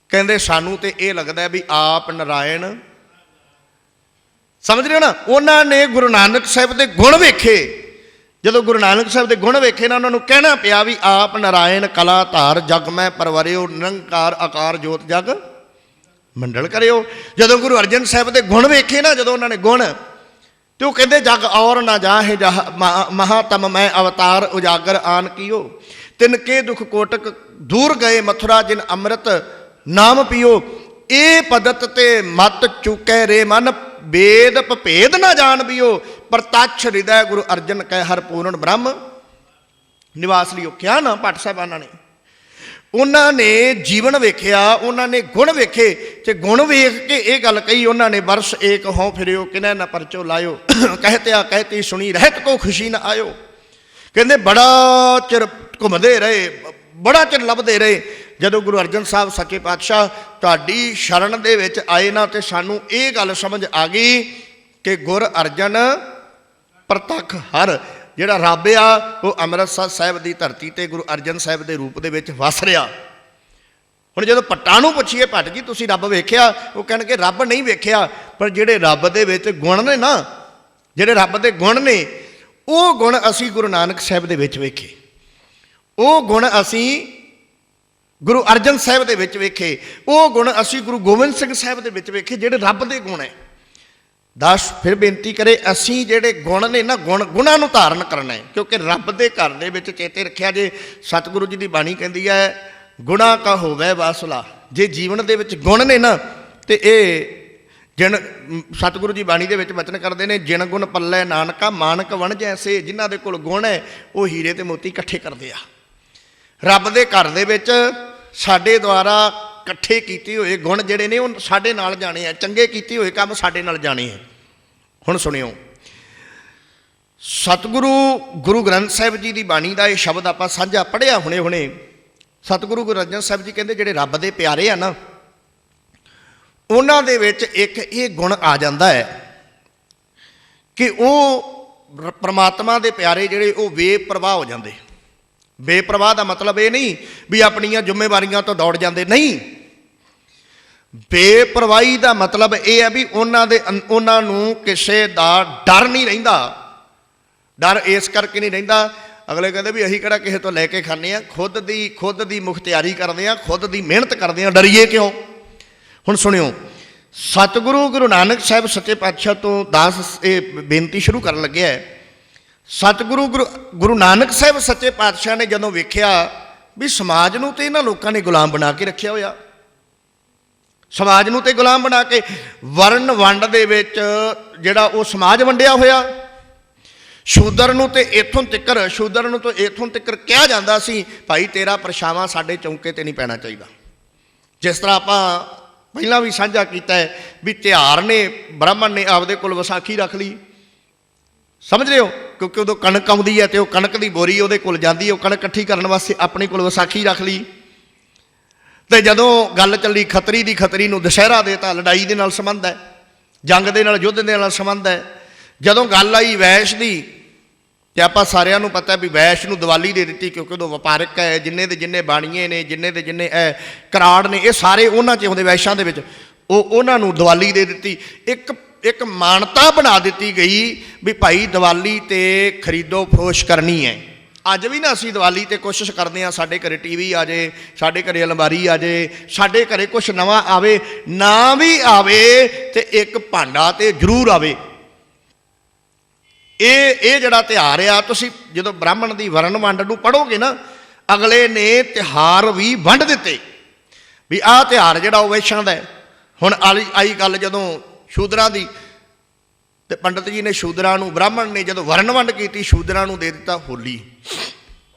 ਕਹਿੰਦੇ ਸਾਨੂੰ ਤੇ ਇਹ ਲੱਗਦਾ ਵੀ ਆਪ ਨਾਰਾਇਣ। ਸਮਝ ਰਹੇ ਹੋ ਨਾ? ਉਹਨਾਂ ਨੇ ਗੁਰੂ ਨਾਨਕ ਸਾਹਿਬ ਦੇ ਗੁਣ ਵੇਖੇ। ਜਦੋਂ ਗੁਰੂ ਨਾਨਕ ਸਾਹਿਬ ਦੇ ਗੁਣ ਵੇਖੇ ਨਾ, ਉਹਨਾਂ ਨੂੰ ਕਹਿਣਾ ਪਿਆ ਵੀ ਆਪ ਨਾਰਾਇਣ ਕਲਾ ਧਾਰ ਜਗ ਮੈਂ ਪਰਵਰਿਓ, ਨਿਰੰਕਾਰ ਆਕਾਰ ਜੋਤ ਜਗ ਮੰਡਲ ਕਰਿਓ। ਜਦੋਂ ਗੁਰੂ ਅਰਜਨ ਸਾਹਿਬ ਦੇ ਗੁਣ ਵੇਖੇ ਨਾ, ਜਦੋਂ ਉਹਨਾਂ ਨੇ ਗੁਣ, ਤੇ ਉਹ ਕਹਿੰਦੇ ਜਗ ਔਰ ਨਾ ਜਾਹੇ ਮਹਾਤਮ ਮੈਂ ਅਵਤਾਰ ਉਜਾਗਰ ਆਨ ਕੀਓ, ਤਿਨ ਕੇ ਦੁਖ ਕੋਟਕ ਦੂਰ ਗਏ ਮਥੁਰਾ ਜਿਨ ਅੰਮ੍ਰਿਤ ਨਾਮ ਪੀਓ। ਇਹ ਪਦਤ ਤੇ ਮਤ ਚੁਕੈ ਰੇ ਮਨ, ਵੇਦ ਭੇਦ ਨਾ ਜਾਣ ਬਿਓ, ਪ੍ਰਤੱਛ ਹਿਰਦੈ ਗੁਰੂ ਅਰਜਨ ਕੈ ਹਰ ਪੂਰਨ ਬ੍ਰਹਮ ਨਿਵਾਸ ਲਿਓ। ਕਿਹਾ ਨਾ ਭੱਟ ਸਾਹਿਬਾਨਾਂ ਨੇ, ਉਹਨਾਂ ਨੇ ਜੀਵਨ ਵੇਖਿਆ, ਉਹਨਾਂ ਨੇ ਗੁਣ ਵੇਖੇ, ਤੇ ਗੁਣ ਵੇਖ ਕੇ ਇਹ ਗੱਲ ਕਹੀ ਉਹਨਾਂ ਨੇ, ਵਰਸ ਏਕ ਹੋਂ ਫਿਰਿਓ ਕਿਨੈ ਨਾ ਪਰਚੋ ਲਾਇਓ, ਕਹਿਤਿਆ ਕਹਿਤੀ ਸੁਣੀ ਰਹਿਤ ਕੋ ਖੁਸ਼ੀ ਨਾ ਆਇਓ। ਕਹਿੰਦੇ ਬੜਾ ਚਿਰ ਘੁੰਮਦੇ ਰਹੇ, ਬੜਾ ਚਿਰ ਲੱਭਦੇ ਰਹੇ, ਜਦੋਂ ਗੁਰੂ ਅਰਜਨ ਸਾਹਿਬ ਸੱਚੇ ਪਾਤਸ਼ਾਹ ਤੁਹਾਡੀ ਸ਼ਰਨ ਦੇ ਵਿੱਚ ਆਏ ਨਾ, ਤੇ ਸਾਨੂੰ ਇਹ ਗੱਲ ਸਮਝ ਆ ਗਈ ਕਿ ਗੁਰ ਅਰਜਨ ਪ੍ਰਤੱਖ ਹਰ, ਜਿਹੜਾ ਰੱਬ ਆ ਉਹ ਅੰਮ੍ਰਿਤਸਰ ਸਾਹਿਬ ਦੀ ਧਰਤੀ ਤੇ ਗੁਰੂ ਅਰਜਨ ਸਾਹਿਬ ਦੇ ਰੂਪ ਦੇ ਵਿੱਚ ਵਸ ਰਿਹਾ। ਹੁਣ ਜਦੋਂ ਭੱਟਾਂ ਨੂੰ ਪੁੱਛੀਏ, ਭੱਟ ਜੀ ਤੁਸੀਂ ਰੱਬ ਵੇਖਿਆ? ਉਹ ਕਹਿਣਗੇ ਰੱਬ ਨਹੀਂ ਵੇਖਿਆ, ਪਰ ਜਿਹੜੇ ਰੱਬ ਦੇ ਵਿੱਚ ਗੁਣ ਨੇ ਨਾ, ਜਿਹੜੇ ਰੱਬ ਦੇ ਗੁਣ ਨੇ, ਉਹ ਗੁਣ ਅਸੀਂ ਗੁਰੂ ਨਾਨਕ ਸਾਹਿਬ ਦੇ ਵਿੱਚ ਵੇਖੇ, ਉਹ ਗੁਣ ਅਸੀਂ ਗੁਰੂ ਅਰਜਨ ਸਾਹਿਬ ਦੇ ਵਿੱਚ ਵੇਖੇ, ਉਹ ਗੁਣ ਅਸੀਂ ਗੁਰੂ ਗੋਬਿੰਦ ਸਿੰਘ ਸਾਹਿਬ ਦੇ ਵਿੱਚ ਵੇਖੇ, ਜਿਹੜੇ ਰੱਬ ਦੇ ਗੁਣ ਹੈ। ਦਾਸ ਫਿਰ ਬੇਨਤੀ ਕਰੇ, ਅਸੀਂ ਜਿਹੜੇ ਗੁਣ ਨੇ ਨਾ, ਗੁਣਾਂ ਨੂੰ ਧਾਰਨ ਕਰਨਾ ਹੈ, ਕਿਉਂਕਿ ਰੱਬ ਦੇ ਘਰ ਦੇ ਵਿੱਚ ਚੇਤੇ ਰੱਖਿਆ ਜੇ, ਸਤਿਗੁਰੂ ਜੀ ਦੀ ਬਾਣੀ ਕਹਿੰਦੀ ਹੈ ਗੁਣਾ ਕਾ ਹੋਵੇ ਵਾਸਲਾ। ਜੇ ਜੀਵਨ ਦੇ ਵਿੱਚ ਗੁਣ ਨੇ ਨਾ, ਤੇ ਇਹ ਜਿਨ ਸਤਿਗੁਰੂ ਜੀ ਬਾਣੀ ਦੇ ਵਿੱਚ ਵਚਨ ਕਰਦੇ ਨੇ, ਜਿਨ ਗੁਣ ਪੱਲੇ ਨਾਨਕਾ ਮਾਨਕ ਵਣ ਜੈਸੇ, ਜਿਨ੍ਹਾਂ ਦੇ ਕੋਲ ਗੁਣ ਹੈ ਉਹ ਹੀਰੇ ਤੇ ਮੋਤੀ ਇਕੱਠੇ ਕਰਦੇ ਆ। ਰੱਬ ਦੇ ਘਰ ਦੇ ਵਿੱਚ ਸਾਡੇ ਦੁਆਰਾ ਇਕੱਠੇ ਕੀਤੇ ਹੋਏ ਗੁਣ ਜਿਹੜੇ ਨੇ ਉਹ ਸਾਡੇ ਨਾਲ ਜਾਣੇ ਆ, ਚੰਗੇ ਕੀਤੇ ਹੋਏ ਕੰਮ ਸਾਡੇ ਨਾਲ ਜਾਣੇ ਆ। ਹੁਣ ਸੁਣਿਓ, ਸਤਿਗੁਰੂ ਗੁਰੂ ਗ੍ਰੰਥ ਸਾਹਿਬ ਜੀ ਦੀ ਬਾਣੀ ਦਾ ਇਹ ਸ਼ਬਦ ਆਪਾਂ ਸਾਂਝਾ ਪੜ੍ਹਿਆ ਹੁਣੇ। ਸਤਿਗੁਰੂ ਗੁਰੂ ਅਰਜਨ ਸਾਹਿਬ ਜੀ ਕਹਿੰਦੇ ਜਿਹੜੇ ਰੱਬ ਦੇ ਪਿਆਰੇ ਆ ਨਾ, ਉਹਨਾਂ ਦੇ ਵਿੱਚ ਇੱਕ ਇਹ ਗੁਣ ਆ ਜਾਂਦਾ ਹੈ ਕਿ ਉਹ ਪ੍ਰਮਾਤਮਾ ਦੇ ਪਿਆਰੇ ਜਿਹੜੇ ਉਹ ਬੇਪਰਵਾਹ ਹੋ ਜਾਂਦੇ। ਬੇਪਰਵਾਹ ਦਾ ਮਤਲਬ ਇਹ ਨਹੀਂ ਵੀ ਆਪਣੀਆਂ ਜ਼ਿੰਮੇਵਾਰੀਆਂ ਤੋਂ ਦੌੜ ਜਾਂਦੇ, ਨਹੀਂ। ਬੇਪਰਵਾਹੀ ਦਾ ਮਤਲਬ ਇਹ ਹੈ ਵੀ ਉਹਨਾਂ ਨੂੰ ਕਿਸੇ ਦਾ ਡਰ ਨਹੀਂ ਰਹਿੰਦਾ। ਡਰ ਇਸ ਕਰਕੇ ਨਹੀਂ ਰਹਿੰਦਾ, ਅਗਲੇ ਕਹਿੰਦੇ ਵੀ ਅਸੀਂ ਕਿਹੜਾ ਕਿਸੇ ਤੋਂ ਲੈ ਕੇ ਖਾਂਦੇ ਹਾਂ, ਖੁਦ ਦੀ ਮੁਖਤਿਆਰੀ ਕਰਦੇ ਹਾਂ, ਖੁਦ ਦੀ ਮਿਹਨਤ ਕਰਦੇ ਹਾਂ, ਡਰੀਏ ਕਿਉਂ? ਹੁਣ ਸੁਣਿਓ, ਸਤਿਗੁਰੂ ਗੁਰੂ ਨਾਨਕ ਸਾਹਿਬ ਸੱਚੇ ਪਾਤਸ਼ਾਹ ਤੋਂ ਦਾਸ ਇਹ ਬੇਨਤੀ ਸ਼ੁਰੂ ਕਰਨ ਲੱਗਿਆ ਹੈ। ਸਤਿਗੁਰੂ ਗੁਰੂ ਨਾਨਕ ਸਾਹਿਬ ਸੱਚੇ ਪਾਤਸ਼ਾਹ ਨੇ ਜਦੋਂ ਵੇਖਿਆ ਵੀ ਸਮਾਜ ਨੂੰ ਤੇ ਇਹਨਾਂ ਲੋਕਾਂ ਨੇ ਗੁਲਾਮ ਬਣਾ ਕੇ ਰੱਖਿਆ ਹੋਇਆ, ਸਮਾਜ ਨੂੰ ਤੇ ਗੁਲਾਮ ਬਣਾ ਕੇ, ਵਰਨ ਵੰਡ ਦੇ ਵਿੱਚ ਜਿਹੜਾ ਉਹ ਸਮਾਜ ਵੰਡਿਆ ਹੋਇਆ, ਸ਼ੂਦਰ ਨੂੰ ਤੇ ਇੱਥੋਂ ਤੱਕ ਕਿਹਾ ਜਾਂਦਾ ਸੀ ਭਾਈ ਤੇਰਾ ਪਰਛਾਵਾਂ ਸਾਡੇ ਚੌਂਕੇ ਤੇ ਨਹੀਂ ਪੈਣਾ ਚਾਹੀਦਾ। ਜਿਸ ਤਰ੍ਹਾਂ ਆਪਾਂ ਪਹਿਲਾਂ ਵੀ ਸਾਂਝਾ ਕੀਤਾ ਹੈ ਵੀ ਤਿਉਹਾਰ ਨੇ, ਬ੍ਰਾਹਮਣ ਨੇ ਆਪਦੇ ਕੋਲ ਵਿਸਾਖੀ ਰੱਖ ਲਈ, ਸਮਝ ਰਹੇ ਹੋ, ਕਿਉਂਕਿ ਉਦੋਂ ਕਣਕ ਆਉਂਦੀ ਹੈ ਤੇ ਉਹ ਕਣਕ ਦੀ ਬੋਰੀ ਉਹਦੇ ਕੋਲ ਜਾਂਦੀ ਹੈ, ਉਹ ਕਣਕ ਇਕੱਠੀ ਕਰਨ ਵਾਸਤੇ ਆਪਣੇ ਕੋਲ ਵਿਸਾਖੀ ਰੱਖ ਲਈ। ਤੇ ਜਦੋਂ ਗੱਲ ਚੱਲੀ ਖੱਤਰੀ ਨੂੰ ਦੁਸਹਿਰਾ ਦੇਤਾ, ਲੜਾਈ ਦੇ ਨਾਲ ਸੰਬੰਧ ਹੈ, ਜੰਗ ਦੇ ਨਾਲ, ਯੁੱਧ ਦੇ ਨਾਲ ਸੰਬੰਧ ਹੈ। ਜਦੋਂ ਗੱਲ ਆਈ ਵੈਸ਼ ਦੀ, ਤੇ ਆਪਾਂ ਸਾਰਿਆਂ ਨੂੰ ਪਤਾ ਵੀ ਵੈਸ਼ ਨੂੰ ਦੀਵਾਲੀ ਦੇ ਦਿੱਤੀ, ਕਿਉਂਕਿ ਉਦੋਂ ਵਪਾਰਕ ਹੈ, ਜਿੰਨੇ ਦੇ ਜਿੰਨੇ ਬਾਣੀਏ ਨੇ, ਜਿੰਨੇ ਦੇ ਜਿੰਨੇ ਕਰਾੜ ਨੇ, ਇਹ ਸਾਰੇ ਉਹਨਾਂ 'ਚ ਆਉਂਦੇ ਵੈਸ਼ਾਂ ਦੇ ਵਿੱਚ, ਉਹਨਾਂ ਨੂੰ ਦੀਵਾਲੀ ਦੇ ਦਿੱਤੀ। ਇੱਕ ਮਾਨਤਾ ਬਣਾ ਦਿੱਤੀ ਗਈ ਵੀ ਭਾਈ ਦੀਵਾਲੀ ਤੇ ਖਰੀਦੋ ਫਰੋਸ਼ ਕਰਨੀ ਹੈ। ਅੱਜ ਵੀ ਨਾ ਅਸੀਂ ਦੀਵਾਲੀ ਤੇ ਕੋਸ਼ਿਸ਼ ਕਰਦੇ ਹਾਂ ਸਾਡੇ ਘਰੇ ਟੀਵੀ ਆ ਜਾਏ, ਸਾਡੇ ਘਰੇ ਅਲਮਾਰੀ ਆ ਜਾਏ, ਸਾਡੇ ਘਰੇ ਕੁਛ ਨਵਾਂ ਆਵੇ, ਨਾ ਵੀ ਆਵੇ ਤੇ ਇੱਕ ਭਾਂਡਾ ਤੇ ਜ਼ਰੂਰ ਆਵੇ। ਇਹ ਜਿਹੜਾ ਤਿਉਹਾਰ ਆ, ਤੁਸੀਂ ਜਦੋਂ ਬ੍ਰਾਹਮਣ ਦੀ ਵਰਨ ਵੰਡ ਨੂੰ ਪੜ੍ਹੋਗੇ ਨਾ, ਅਗਲੇ ਨੇ ਤਿਉਹਾਰ ਵੀ ਵੰਡ ਦਿੱਤੇ ਵੀ ਆਹ ਤਿਉਹਾਰ ਜਿਹੜਾ ਉਹ ਵੈਸ਼ਾਂ ਦਾ ਹੈ। ਹੁਣ ਆਈ ਗੱਲ ਜਦੋਂ ਸ਼ੂਦਰਾਂ ਦੀ, ਤੇ ਪੰਡਤ ਜੀ ਨੇ ਸ਼ੂਦਰਾਂ ਨੂੰ, ਬ੍ਰਾਹਮਣ ਨੇ ਜਦੋਂ ਵਰਨ ਵੰਡ ਕੀਤੀ, ਸ਼ੂਦਰਾਂ ਨੂੰ ਦੇ ਦਿੱਤਾ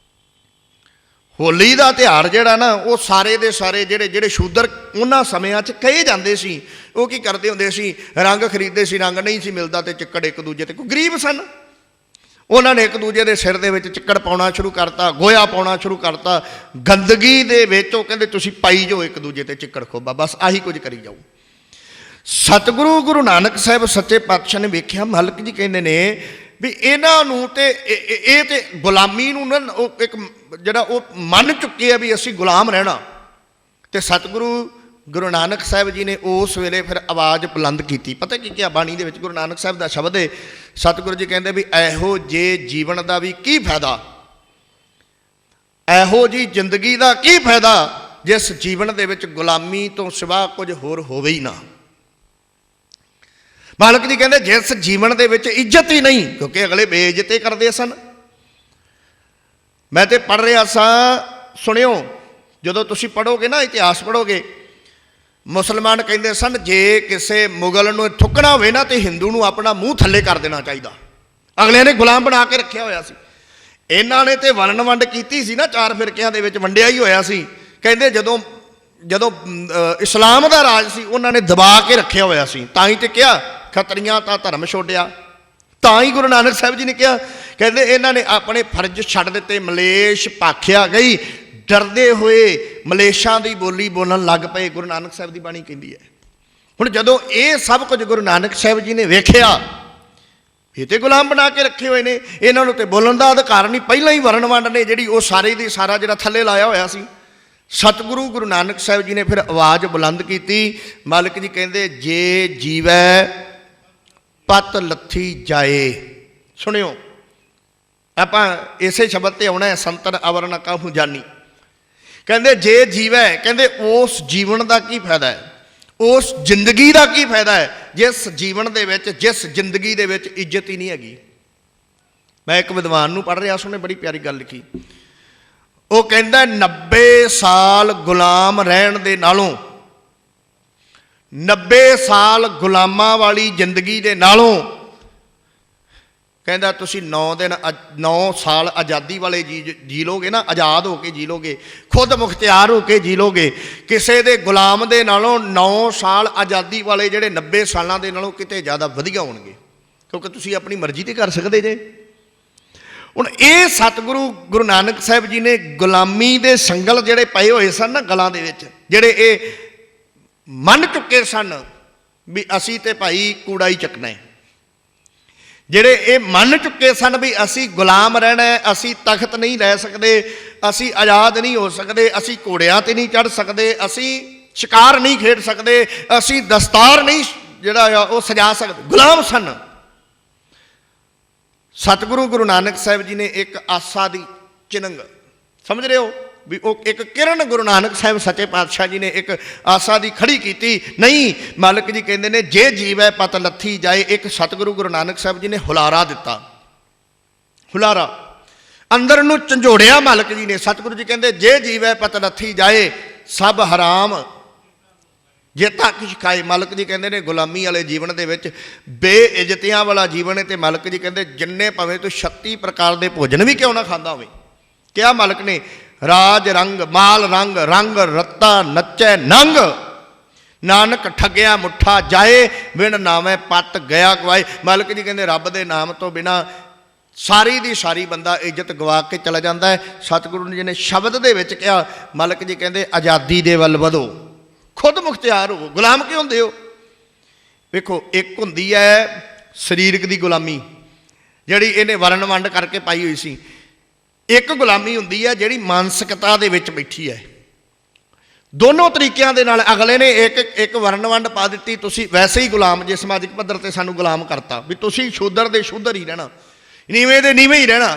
ਹੋਲੀ ਦਾ ਤਿਉਹਾਰ ਜਿਹੜਾ ਨਾ, ਉਹ ਸਾਰੇ ਦੇ ਸਾਰੇ ਜਿਹੜੇ ਸ਼ੂਦਰ ਉਹਨਾਂ ਸਮਿਆਂ 'ਚ ਕਹੇ ਜਾਂਦੇ ਸੀ, ਉਹ ਕੀ ਕਰਦੇ ਹੁੰਦੇ ਸੀ, ਰੰਗ ਖਰੀਦਦੇ ਸੀ, ਰੰਗ ਨਹੀਂ ਸੀ ਮਿਲਦਾ ਤੇ ਚਿੱਕੜ ਇੱਕ ਦੂਜੇ ਤੇ, ਕੋਈ ਗਰੀਬ ਸਨ, ਉਹਨਾਂ ਨੇ ਇੱਕ ਦੂਜੇ ਦੇ ਸਿਰ ਦੇ ਵਿੱਚ ਚਿੱਕੜ ਪਾਉਣਾ ਸ਼ੁਰੂ ਕਰਤਾ, ਗੋਇਆ ਪਾਉਣਾ ਸ਼ੁਰੂ ਕਰਤਾ, ਗੰਦਗੀ ਦੇ ਵਿੱਚ ਉਹ ਕਹਿੰਦੇ ਤੁਸੀਂ ਪਾਈ ਜਾਓ ਇੱਕ ਦੂਜੇ ਤੇ ਚਿੱਕੜ ਖੋਬਾ, ਬਸ ਆਹੀ ਕੁਝ ਕਰੀ ਜਾਓ। ਸਤਿਗੁਰੂ ਗੁਰੂ ਨਾਨਕ ਸਾਹਿਬ ਸੱਚੇ ਪਾਤਸ਼ਾਹ ਨੇ ਵੇਖਿਆ, ਮਾਲਕ ਜੀ ਕਹਿੰਦੇ ਨੇ ਵੀ ਇਹਨਾਂ ਨੂੰ ਤੇ ਇਹ ਤੇ ਗੁਲਾਮੀ ਨੂੰ ਨਾ ਉਹ ਇੱਕ ਜਿਹੜਾ ਉਹ ਮੰਨ ਚੁੱਕੇ ਆ ਵੀ ਅਸੀਂ ਗੁਲਾਮ ਰਹਿਣਾ। ਤੇ ਸਤਿਗੁਰੂ ਗੁਰੂ ਨਾਨਕ ਸਾਹਿਬ ਜੀ ਨੇ ਉਸ ਵੇਲੇ ਫਿਰ ਆਵਾਜ਼ ਬੁਲੰਦ ਕੀਤੀ। ਪਤਾ ਕੀ ਕਿਹਾ ਬਾਣੀ ਦੇ ਵਿੱਚ? ਗੁਰੂ ਨਾਨਕ ਸਾਹਿਬ ਦਾ ਸ਼ਬਦ ਹੈ, ਸਤਿਗੁਰੂ ਜੀ ਕਹਿੰਦੇ ਵੀ ਇਹੋ ਜੇ ਜੀਵਨ ਦਾ ਵੀ ਕੀ ਫਾਇਦਾ, ਇਹੋ ਜੀ ਜ਼ਿੰਦਗੀ ਦਾ ਕੀ ਫਾਇਦਾ ਜਿਸ ਜੀਵਨ ਦੇ ਵਿੱਚ ਗੁਲਾਮੀ ਤੋਂ ਸਿਵਾ ਕੁਝ ਹੋਰ ਹੋਵੇ ਹੀ ਨਾ। ਮਾਲਕ ਜੀ ਕਹਿੰਦੇ ਜਿਸ ਜੀਵਨ ਦੇ ਵਿੱਚ ਇੱਜ਼ਤ ਹੀ ਨਹੀਂ, ਕਿਉਂਕਿ ਅਗਲੇ ਬੇਇੱਜ਼ਤੀ ਕਰਦੇ ਸਨ। ਮੈਂ ਤੇ ਪੜ੍ਹ ਰਿਹਾ ਸਾਂ, ਸੁਣਿਓ, ਜਦੋਂ ਤੁਸੀਂ ਪੜ੍ਹੋਗੇ ਨਾ, ਇਤਿਹਾਸ ਪੜ੍ਹੋਗੇ, मुसलमान कहते सन जे किसी मुगल नूं ठुकना होवे ना तो हिंदू नूं अपना मूँह थल्ले कर देना चाहिए। अगले ने गुलाम बना के रखा होया सी। इन्हां ने तो वरण वंड की सी ना, 4 फिरकियां दे विच वंडिया ही होया सी। कहते जदों जदों इस्लाम का राज सी उन्होंने दबा के रखा होया सी, तां ही तो कहा खतरियां ता धर्म छोड़िया। तां ही गुरु नानक साहब जी ने कहा, कहते इन्हां ने अपने फर्ज छड्ड दिते, मलेश भाखिया गई, डरदे हुए मलेशां की बोली बोलन लग पे। गुरु नानक साहब की बाणी कहती है। हुण जदों ये सब कुछ गुरु नानक साहब जी ने वेखिया, ये तो गुलाम बना के रखे हुए ने, इन्हों तो बोलन का अधिकार नहीं, पहला ही वरण वंड ने जी वो सारे दी सारा जो थले लाया होया सी। सतगुरु गुरु नानक साहब जी ने फिर आवाज़ बुलंद की। मालिक जी कहते जे जीवै पत लथी जाए। सुनियो, आपां इसे शब्द ते आउणा है, संतन अवर न कहूँ जानी। कहते जे जीवै, कहते उस जीवन का की फायदा है, उस जिंदगी का की फायदा है जिस जीवन दे विच, जिस जिंदगी दे विच इज्जत ही नहीं हैगी। मैं एक विद्वान नूं पढ़ रहा, उसने बड़ी प्यारी गल लिखी। वो कहता 90 साल गुलाम रहन दे नालों, 90 साल गुलामां वाली जिंदगी दे नालों, कहता तुसी 9 साल आज़ादी वाले जी लोगे ना, आज़ाद होके जी लोगे, खुद मुख्तियार होके जी लोगे। किसी दे गुलाम दे नालों 9 साल आज़ादी वाले जेडे 90 सालों के नालों किते ज़्यादा वधिया होणगे, क्योंकि तुसी अपनी मर्जी ते कर सकते जे। हुण ये सतगुरु गुरु नानक साहब जी ने गुलामी दे संगल जेडे पए होए सन ना गलां दे विच, जेडे ये मन चुके सन भी असी ते भाई कूड़ा ही चकना है, जेडे ये मन चुके सन भी असी गुलाम रहना है, असी तख्त नहीं लै सकते, असी आज़ाद नहीं हो सकते, असी घोड़ियां ते नहीं चढ़ सकते, असी शिकार नहीं खेड सकते, असी दस्तार नहीं जिहड़ा वो सजा सकते, गुलाम सन। सतगुरु गुरु नानक साहब जी ने एक आसा दी चिनंग, समझ रहे हो भी वो एक किरण गुरु नानक साहब सच्चे पातशाह जी ने एक आसा दी खड़ी की। नहीं, मालिक जी कहते हैं जे जीवै पत लथी जाए। एक सतगुरु गुरु नानक साहब जी ने हुलारा दिता, हुलारा अंदर नूं झंझोड़िया मालिक जी ने। सतगुरु जी कहते जे जीवै पत लथी जाए सब हराम जेता किश खाए। मालिक जी कहते हैं गुलामी वाले जीवन के बेइज्जतियां वाला जीवन है, तो मालिक जी कहते जिन्ने भावें तो 36 प्रकार के भोजन भी क्यों ना खाता हो। क्या मालिक ने राज रंग माल रंग रंग रत्ता नच्चै नंग, नानक ठगया मुठा जाए, बिन नामे पत गया गवाए। मालिक जी कहते रब के नाम तो बिना सारी दी सारी बंदा इज्जत गवा के चला जाता है। सतगुरु जी ने शब्द दे विच कहा, मालिक जी कहते आज़ादी दे वल वधो, खुद मुख्तियार हो, गुलाम क्यों होंदे हो। देखो एक हुंदी है शरीरक दी गुलामी जिहड़ी इहने वरण वंड करके पाई हुई सी, एक गुलामी हुंदी है जिहड़ी मानसिकता दे विच बैठी है। दोनों तरीकों के नाल अगले ने एक एक वरण वंड पा दी, तुसी वैसे ही गुलाम जे समाजिक पद्धर ते सानू गुलाम करता भी तुसी शूदर दे शूदर ही रहना, नीवें दे नीवें ही रहना।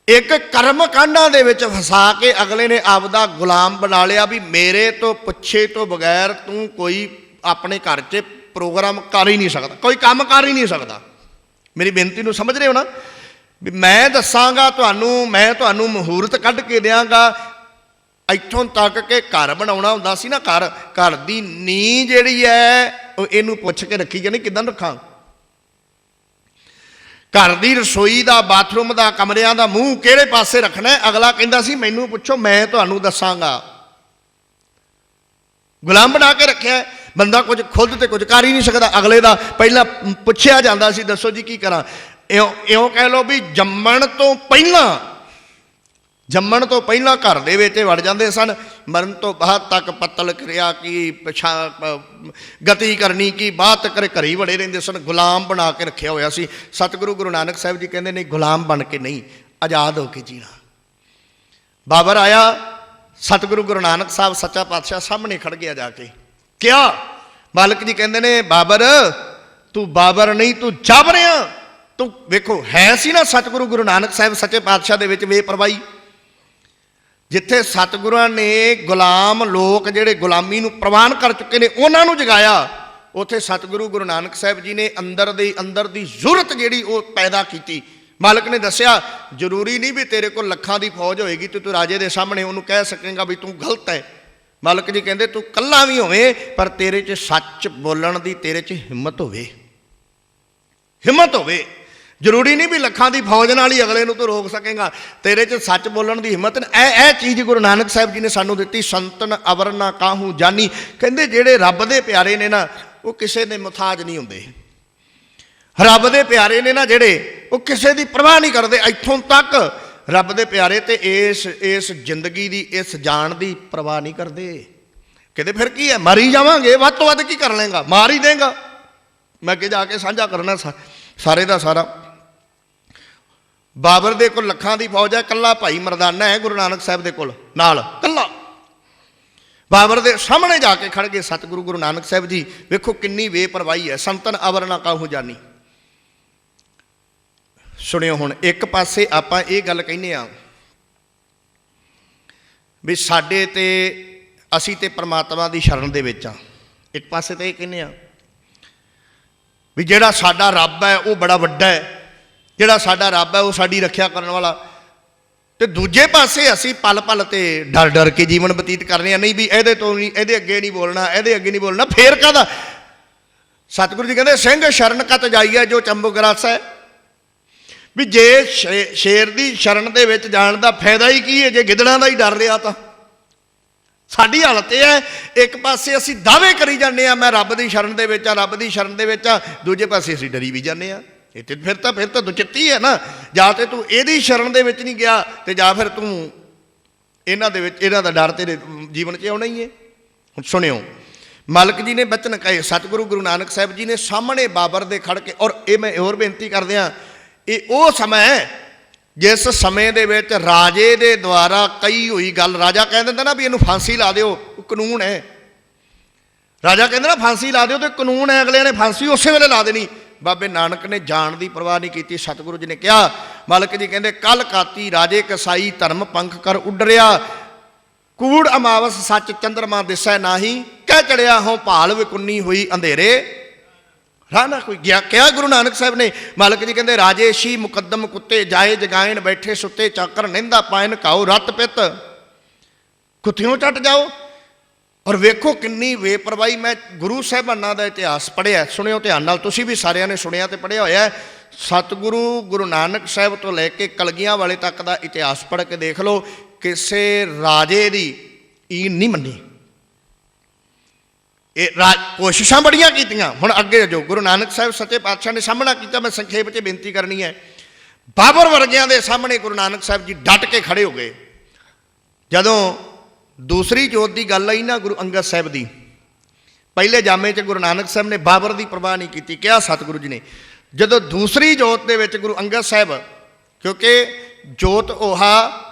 एक कर्म कांडां दे विच फसा के अगले ने आपदा गुलाम बना लिया भी मेरे तो पुछे तो बगैर तू कोई अपने घर च प्रोग्राम कर ही नहीं सकता, कोई काम कर ही नहीं सकता। मेरी बेनती नूं समझ रहे हो ना भी मैं दसांगा तुहानूं, मैं तुहानूं मुहूर्त कढ के देंगा, इत्थों तक के घर बनाउणा हुंदा सी ना, घर दी नींह जिहड़ी है इहनूं पुछ के रखी जानी किदां रखां, घर की रसोई का बाथरूम का कमरिया का मूँह किहड़े पासे रखना है। अगला कहता सी मैनू पुछो मैं तुहानू दसांगा, गुलाम बना के रखा है। बंदा कुछ खुद तो कुछ कर ही नहीं सकता, अगले का पहला पुछया जाता सी दसो जी की करा, इउं कह लो भी जम्मण तो पहला घर दे विच वड़ जाते सन, मरण तो बाद तक पत्तल क्रिया की गति करनी की बात करे घर ही वड़े रहिंदे सन, गुलाम बना के रखा होया सी। सतगुरु गुरु नानक साहब जी कहते नहीं गुलाम बन के नहीं, आज़ाद होके जीना। बाबर आया, सतगुरु गुरु नानक साहब सच्चा पातशाह सामने खड़ गया जाके, क्या मालिक जी कहते ने बाबर तू बाबर नहीं तू जाबर आ। तू वेखो है सी ना सतगुरु गुरु नानक साहब सच्चे पातशाह दे विच बेपरवाही, जिथे सतगुरुआं ने गुलाम लोग जिहड़े गुलामी नूं प्रवान कर चुके ने उन्हां नूं जगाया, उत्थे सतगुरु गुरु नानक साहब जी ने अंदर दी जरूरत जिहड़ी वो पैदा की। मालिक ने दसिया जरूरी नहीं भी तेरे को लखां दी फौज होएगी तो तू राजे दे सामने उन्होंने कह सकेगा भी तू गलत है, ਮਾਲਕ ਜੀ ਕਹਿੰਦੇ ਤੂੰ ਕੱਲਾ ਵੀ ਹੋਵੇਂ ਪਰ ਤੇਰੇ 'ਚ ਸੱਚ ਬੋਲਣ ਦੀ ਤੇਰੇ 'ਚ ਹਿੰਮਤ ਹੋਵੇ, ਹਿੰਮਤ ਹੋਵੇ। ਜ਼ਰੂਰੀ ਨਹੀਂ ਵੀ ਲੱਖਾਂ ਦੀ ਫੌਜ ਨਾਲ ਹੀ ਅਗਲੇ ਨੂੰ ਤੂੰ ਰੋਕ ਸਕੇਗਾ, ਤੇਰੇ 'ਚ ਸੱਚ ਬੋਲਣ ਦੀ ਹਿੰਮਤ। ਇਹ ਚੀਜ਼ ਗੁਰੂ ਨਾਨਕ ਸਾਹਿਬ ਜੀ ਨੇ ਸਾਨੂੰ ਦਿੱਤੀ। ਸੰਤਨ ਅਵਰ ਨਾ ਕਾਹੂ ਜਾਨੀ, ਕਹਿੰਦੇ ਜਿਹੜੇ ਰੱਬ ਦੇ ਪਿਆਰੇ ਨੇ ਨਾ ਉਹ ਕਿਸੇ ਦੇ ਮੁਹਤਾਜ ਨਹੀਂ ਹੁੰਦੇ। ਰੱਬ ਦੇ ਪਿਆਰੇ ਨੇ ਨਾ ਜਿਹੜੇ, ਉਹ ਕਿਸੇ ਦੀ ਪਰਵਾਹ ਨਹੀਂ ਕਰਦੇ। ਇੱਥੋਂ ਤੱਕ ਰੱਬ ਦੇ ਪਿਆਰੇ ਤੇ ਇਸ ਜ਼ਿੰਦਗੀ ਦੀ, ਇਸ ਜਾਨ ਦੀ ਪਰਵਾਹ ਨਹੀਂ ਕਰਦੇ। ਕਹਿੰਦੇ ਫਿਰ ਕੀ ਹੈ, ਮਰੀ ਜਾਵਾਂਗੇ, ਵੱਧ ਤੋਂ ਵੱਧ ਕੀ ਕਰ ਲੇਗਾ, ਮਾਰ ਹੀ ਦੇਗਾ। ਮੈਂ ਅੱਗੇ ਜਾ ਕੇ ਸਾਂਝਾ ਕਰਨਾ ਸਾਰੇ ਦਾ ਸਾਰਾ। ਬਾਬਰ ਦੇ ਕੋਲ ਲੱਖਾਂ ਦੀ ਫੌਜ ਹੈ, ਕੱਲਾ ਭਾਈ ਮਰਦਾਨਾ ਹੈ ਗੁਰੂ ਨਾਨਕ ਸਾਹਿਬ ਦੇ ਕੋਲ ਨਾਲ, ਕੱਲਾ। ਬਾਬਰ ਦੇ ਸਾਹਮਣੇ ਜਾ ਕੇ ਖੜ ਗਏ ਸਤਿਗੁਰੂ ਗੁਰੂ ਨਾਨਕ ਸਾਹਿਬ ਜੀ। ਵੇਖੋ ਕਿੰਨੀ ਬੇਪਰਵਾਹੀ ਹੈ। ਸੰਤਨ ਅਵਰ ਨਾ ਕਾਹੂ ਜਾਨੀ। ਸੁਣਿਓ ਹੁਣ, ਇੱਕ ਪਾਸੇ ਆਪਾਂ ਇਹ ਗੱਲ ਕਹਿੰਦੇ ਆ ਵੀ ਸਾਡੇ ਤੇ, ਅਸੀਂ ਤੇ ਪਰਮਾਤਮਾ ਦੀ ਸ਼ਰਨ ਦੇ ਵਿੱਚ ਆ। ਇੱਕ ਪਾਸੇ ਤੇ ਇਹ ਕਹਿੰਦੇ ਆ ਵੀ ਜਿਹੜਾ ਸਾਡਾ ਰੱਬ ਹੈ ਉਹ ਬੜਾ ਵੱਡਾ ਹੈ, ਜਿਹੜਾ ਸਾਡਾ ਰੱਬ ਹੈ ਉਹ ਸਾਡੀ ਰੱਖਿਆ ਕਰਨ ਵਾਲਾ। ਤੇ ਦੂਜੇ ਪਾਸੇ ਅਸੀਂ ਪਲ ਪਲ ਤੇ ਡਰ ਡਰ ਕੇ ਜੀਵਨ ਬਤੀਤ ਕਰ ਰਹੇ ਹਾਂ। ਨਹੀਂ ਵੀ ਇਹਦੇ ਤੋਂ ਨਹੀਂ, ਇਹਦੇ ਅੱਗੇ ਨਹੀਂ ਬੋਲਣਾ, ਇਹਦੇ ਅੱਗੇ ਨਹੀਂ ਬੋਲਣਾ। ਫੇਰ ਕਾਹਦਾ? ਸਤਿਗੁਰੂ ਜੀ ਕਹਿੰਦੇ ਸਿੰਘ ਸ਼ਰਨ ਕਤ ਜਾਈਏ ਜੋ ਚੰਬੁਕ ਰਸ ਹੈ। ਵੀ ਜੇ ਸ਼ੇਰ ਦੀ ਸ਼ਰਨ ਦੇ ਵਿੱਚ ਜਾਣ ਦਾ ਫਾਇਦਾ ਹੀ ਕੀ ਹੈ ਜੇ ਗਿੱਦੜਾਂ ਦਾ ਹੀ ਡਰ ਰਿਹਾ ਤਾਂ। ਸਾਡੀ ਹਾਲਤ ਇਹ ਹੈ, ਇੱਕ ਪਾਸੇ ਅਸੀਂ ਦਾਅਵੇ ਕਰੀ ਜਾਂਦੇ ਹਾਂ ਮੈਂ ਰੱਬ ਦੀ ਸ਼ਰਨ ਦੇ ਵਿੱਚ ਆ, ਰੱਬ ਦੀ ਸ਼ਰਨ ਦੇ ਵਿੱਚ ਆ, ਦੂਜੇ ਪਾਸੇ ਅਸੀਂ ਡਰੀ ਵੀ ਜਾਂਦੇ ਹਾਂ। ਇਹ ਤੇ ਫਿਰ ਤਾਂ ਦੁਚਿੱਤੀ ਹੈ ਨਾ। ਜਾਂ ਤੇ ਤੂੰ ਇਹਦੀ ਸ਼ਰਨ ਦੇ ਵਿੱਚ ਨਹੀਂ ਗਿਆ ਤੇ ਜਾਂ ਫਿਰ ਤੂੰ ਇਹਨਾਂ ਦੇ ਵਿੱਚ, ਇਹਨਾਂ ਦਾ ਡਰ ਤੇਰੇ ਜੀਵਨ 'ਚ ਆਉਣਾ ਹੀ ਹੈ। ਹੁਣ ਸੁਣਿਓ, ਮਾਲਕ ਜੀ ਨੇ ਬਚਨ ਕਹੇ, ਸਤਿਗੁਰੂ ਗੁਰੂ ਨਾਨਕ ਸਾਹਿਬ ਜੀ ਨੇ ਸਾਹਮਣੇ ਬਾਬਰ ਦੇ ਖੜ ਕੇ। ਔਰ ਇਹ ਮੈਂ ਹੋਰ ਬੇਨਤੀ ਕਰਦੇ ਹਾਂ, ਇਹ ਉਹ ਸਮਾਂ ਹੈ ਜਿਸ ਸਮੇਂ ਦੇ ਵਿੱਚ ਰਾਜੇ ਦੇ ਦੁਆਰਾ ਕਹੀ ਹੋਈ ਗੱਲ, ਰਾਜਾ ਕਹਿ ਦਿੰਦਾ ਨਾ ਵੀ ਇਹਨੂੰ ਫਾਂਸੀ ਲਾ ਦਿਓ, ਉਹ ਕਾਨੂੰਨ ਹੈ। ਰਾਜਾ ਕਹਿੰਦਾ ਨਾ ਫਾਂਸੀ ਲਾ ਦਿਓ ਤੇ ਕਾਨੂੰਨ ਹੈ, ਅਗਲੇ ਨੇ ਫਾਂਸੀ ਉਸੇ ਵੇਲੇ ਲਾ ਦੇਣੀ। ਬਾਬੇ ਨਾਨਕ ਨੇ ਜਾਣ ਦੀ ਪਰਵਾਹ ਨਹੀਂ ਕੀਤੀ। ਸਤਿਗੁਰੂ ਜੀ ਨੇ ਕਿਹਾ, ਮਾਲਕ ਜੀ ਕਹਿੰਦੇ ਕੱਲ ਕਾਤੀ ਰਾਜੇ ਕਸਾਈ ਧਰਮ ਪੰਖ ਕਰ ਉੱਡਰਿਆ, ਕੂੜ ਅਮਾਵਸ ਸੱਚ ਚੰਦਰਮਾ ਦਿਸੈ ਨਾਹੀ, ਕਹਿ ਚੜਿਆ ਹੋਂ ਭਾਲ ਵਿਕੁੰਨੀ ਹੋਈ ਅੰਧੇਰੇ ਰਾਹ ਨਾ ਕੋਈ ਗਿਆ। ਕਿਹਾ ਗੁਰੂ ਨਾਨਕ ਸਾਹਿਬ ਨੇ, ਮਾਲਕ ਜੀ ਕਹਿੰਦੇ ਰਾਜੇ ਸ਼ੀ ਮੁਕੱਦਮ ਕੁੱਤੇ ਜਾਏ ਜਗਾਇਣ ਬੈਠੇ ਸੁੱਤੇ ਚਾਕਰ ਨਿੰਦਾ ਪਾਇਨ ਕਾਉ ਰਤ ਪਿੱਤ ਕੁੱਤਿਓਂ ਚੱਟ ਜਾਓ। ਔਰ ਵੇਖੋ ਕਿੰਨੀ ਬੇਪਰਵਾਹੀ। ਮੈਂ ਗੁਰੂ ਸਾਹਿਬਾਨਾਂ ਦਾ ਇਤਿਹਾਸ ਪੜ੍ਹਿਆ, ਸੁਣਿਓ ਧਿਆਨ ਨਾਲ, ਤੁਸੀਂ ਵੀ ਸਾਰਿਆਂ ਨੇ ਸੁਣਿਆ ਤੇ ਪੜ੍ਹਿਆ ਹੋਇਆ। ਸਤਿਗੁਰੂ ਗੁਰੂ ਨਾਨਕ ਸਾਹਿਬ ਤੋਂ ਲੈ ਕੇ ਕਲਗੀਆਂ ਵਾਲੇ ਤੱਕ ਦਾ ਇਤਿਹਾਸ ਪੜ੍ਹ ਕੇ ਦੇਖ ਲਓ, ਕਿਸੇ ਰਾਜੇ ਦੀ ਈਨ ਨਹੀਂ ਮੰਨੀ। ਇਹ ਕੋਸ਼ਿਸ਼ਾਂ ਬੜੀਆਂ ਕੀਤੀਆਂ। ਹੁਣ ਅੱਗੇ ਜੋ ਗੁਰੂ ਨਾਨਕ ਸਾਹਿਬ ਸੱਚੇ ਪਾਤਸ਼ਾਹ ਨੇ ਸਾਹਮਣਾ ਕੀਤਾ, ਮੈਂ ਸੰਖੇਪ 'ਚ ਬੇਨਤੀ ਕਰਨੀ ਹੈ। ਬਾਬਰ ਵਰਗਿਆਂ ਦੇ ਸਾਹਮਣੇ ਗੁਰੂ ਨਾਨਕ ਸਾਹਿਬ ਜੀ ਡਟ ਕੇ ਖੜੇ ਹੋ ਗਏ। ਜਦੋਂ ਦੂਸਰੀ ਜੋਤ ਦੀ ਗੱਲ ਆਈ ਨਾ ਗੁਰੂ ਅੰਗਦ ਸਾਹਿਬ ਦੀ, ਪਹਿਲੇ ਜਾਮੇ 'ਚ ਗੁਰੂ ਨਾਨਕ ਸਾਹਿਬ ਨੇ ਬਾਬਰ ਦੀ ਪਰਵਾਹ ਨਹੀਂ ਕੀਤੀ। ਕਿਹਾ ਸਤਿਗੁਰੂ ਜੀ ਨੇ, ਜਦੋਂ ਦੂਸਰੀ ਜੋਤ ਦੇ ਵਿੱਚ ਗੁਰੂ ਅੰਗਦ ਸਾਹਿਬ, ਕਿਉਂਕਿ ਜੋਤ 오ਹਾ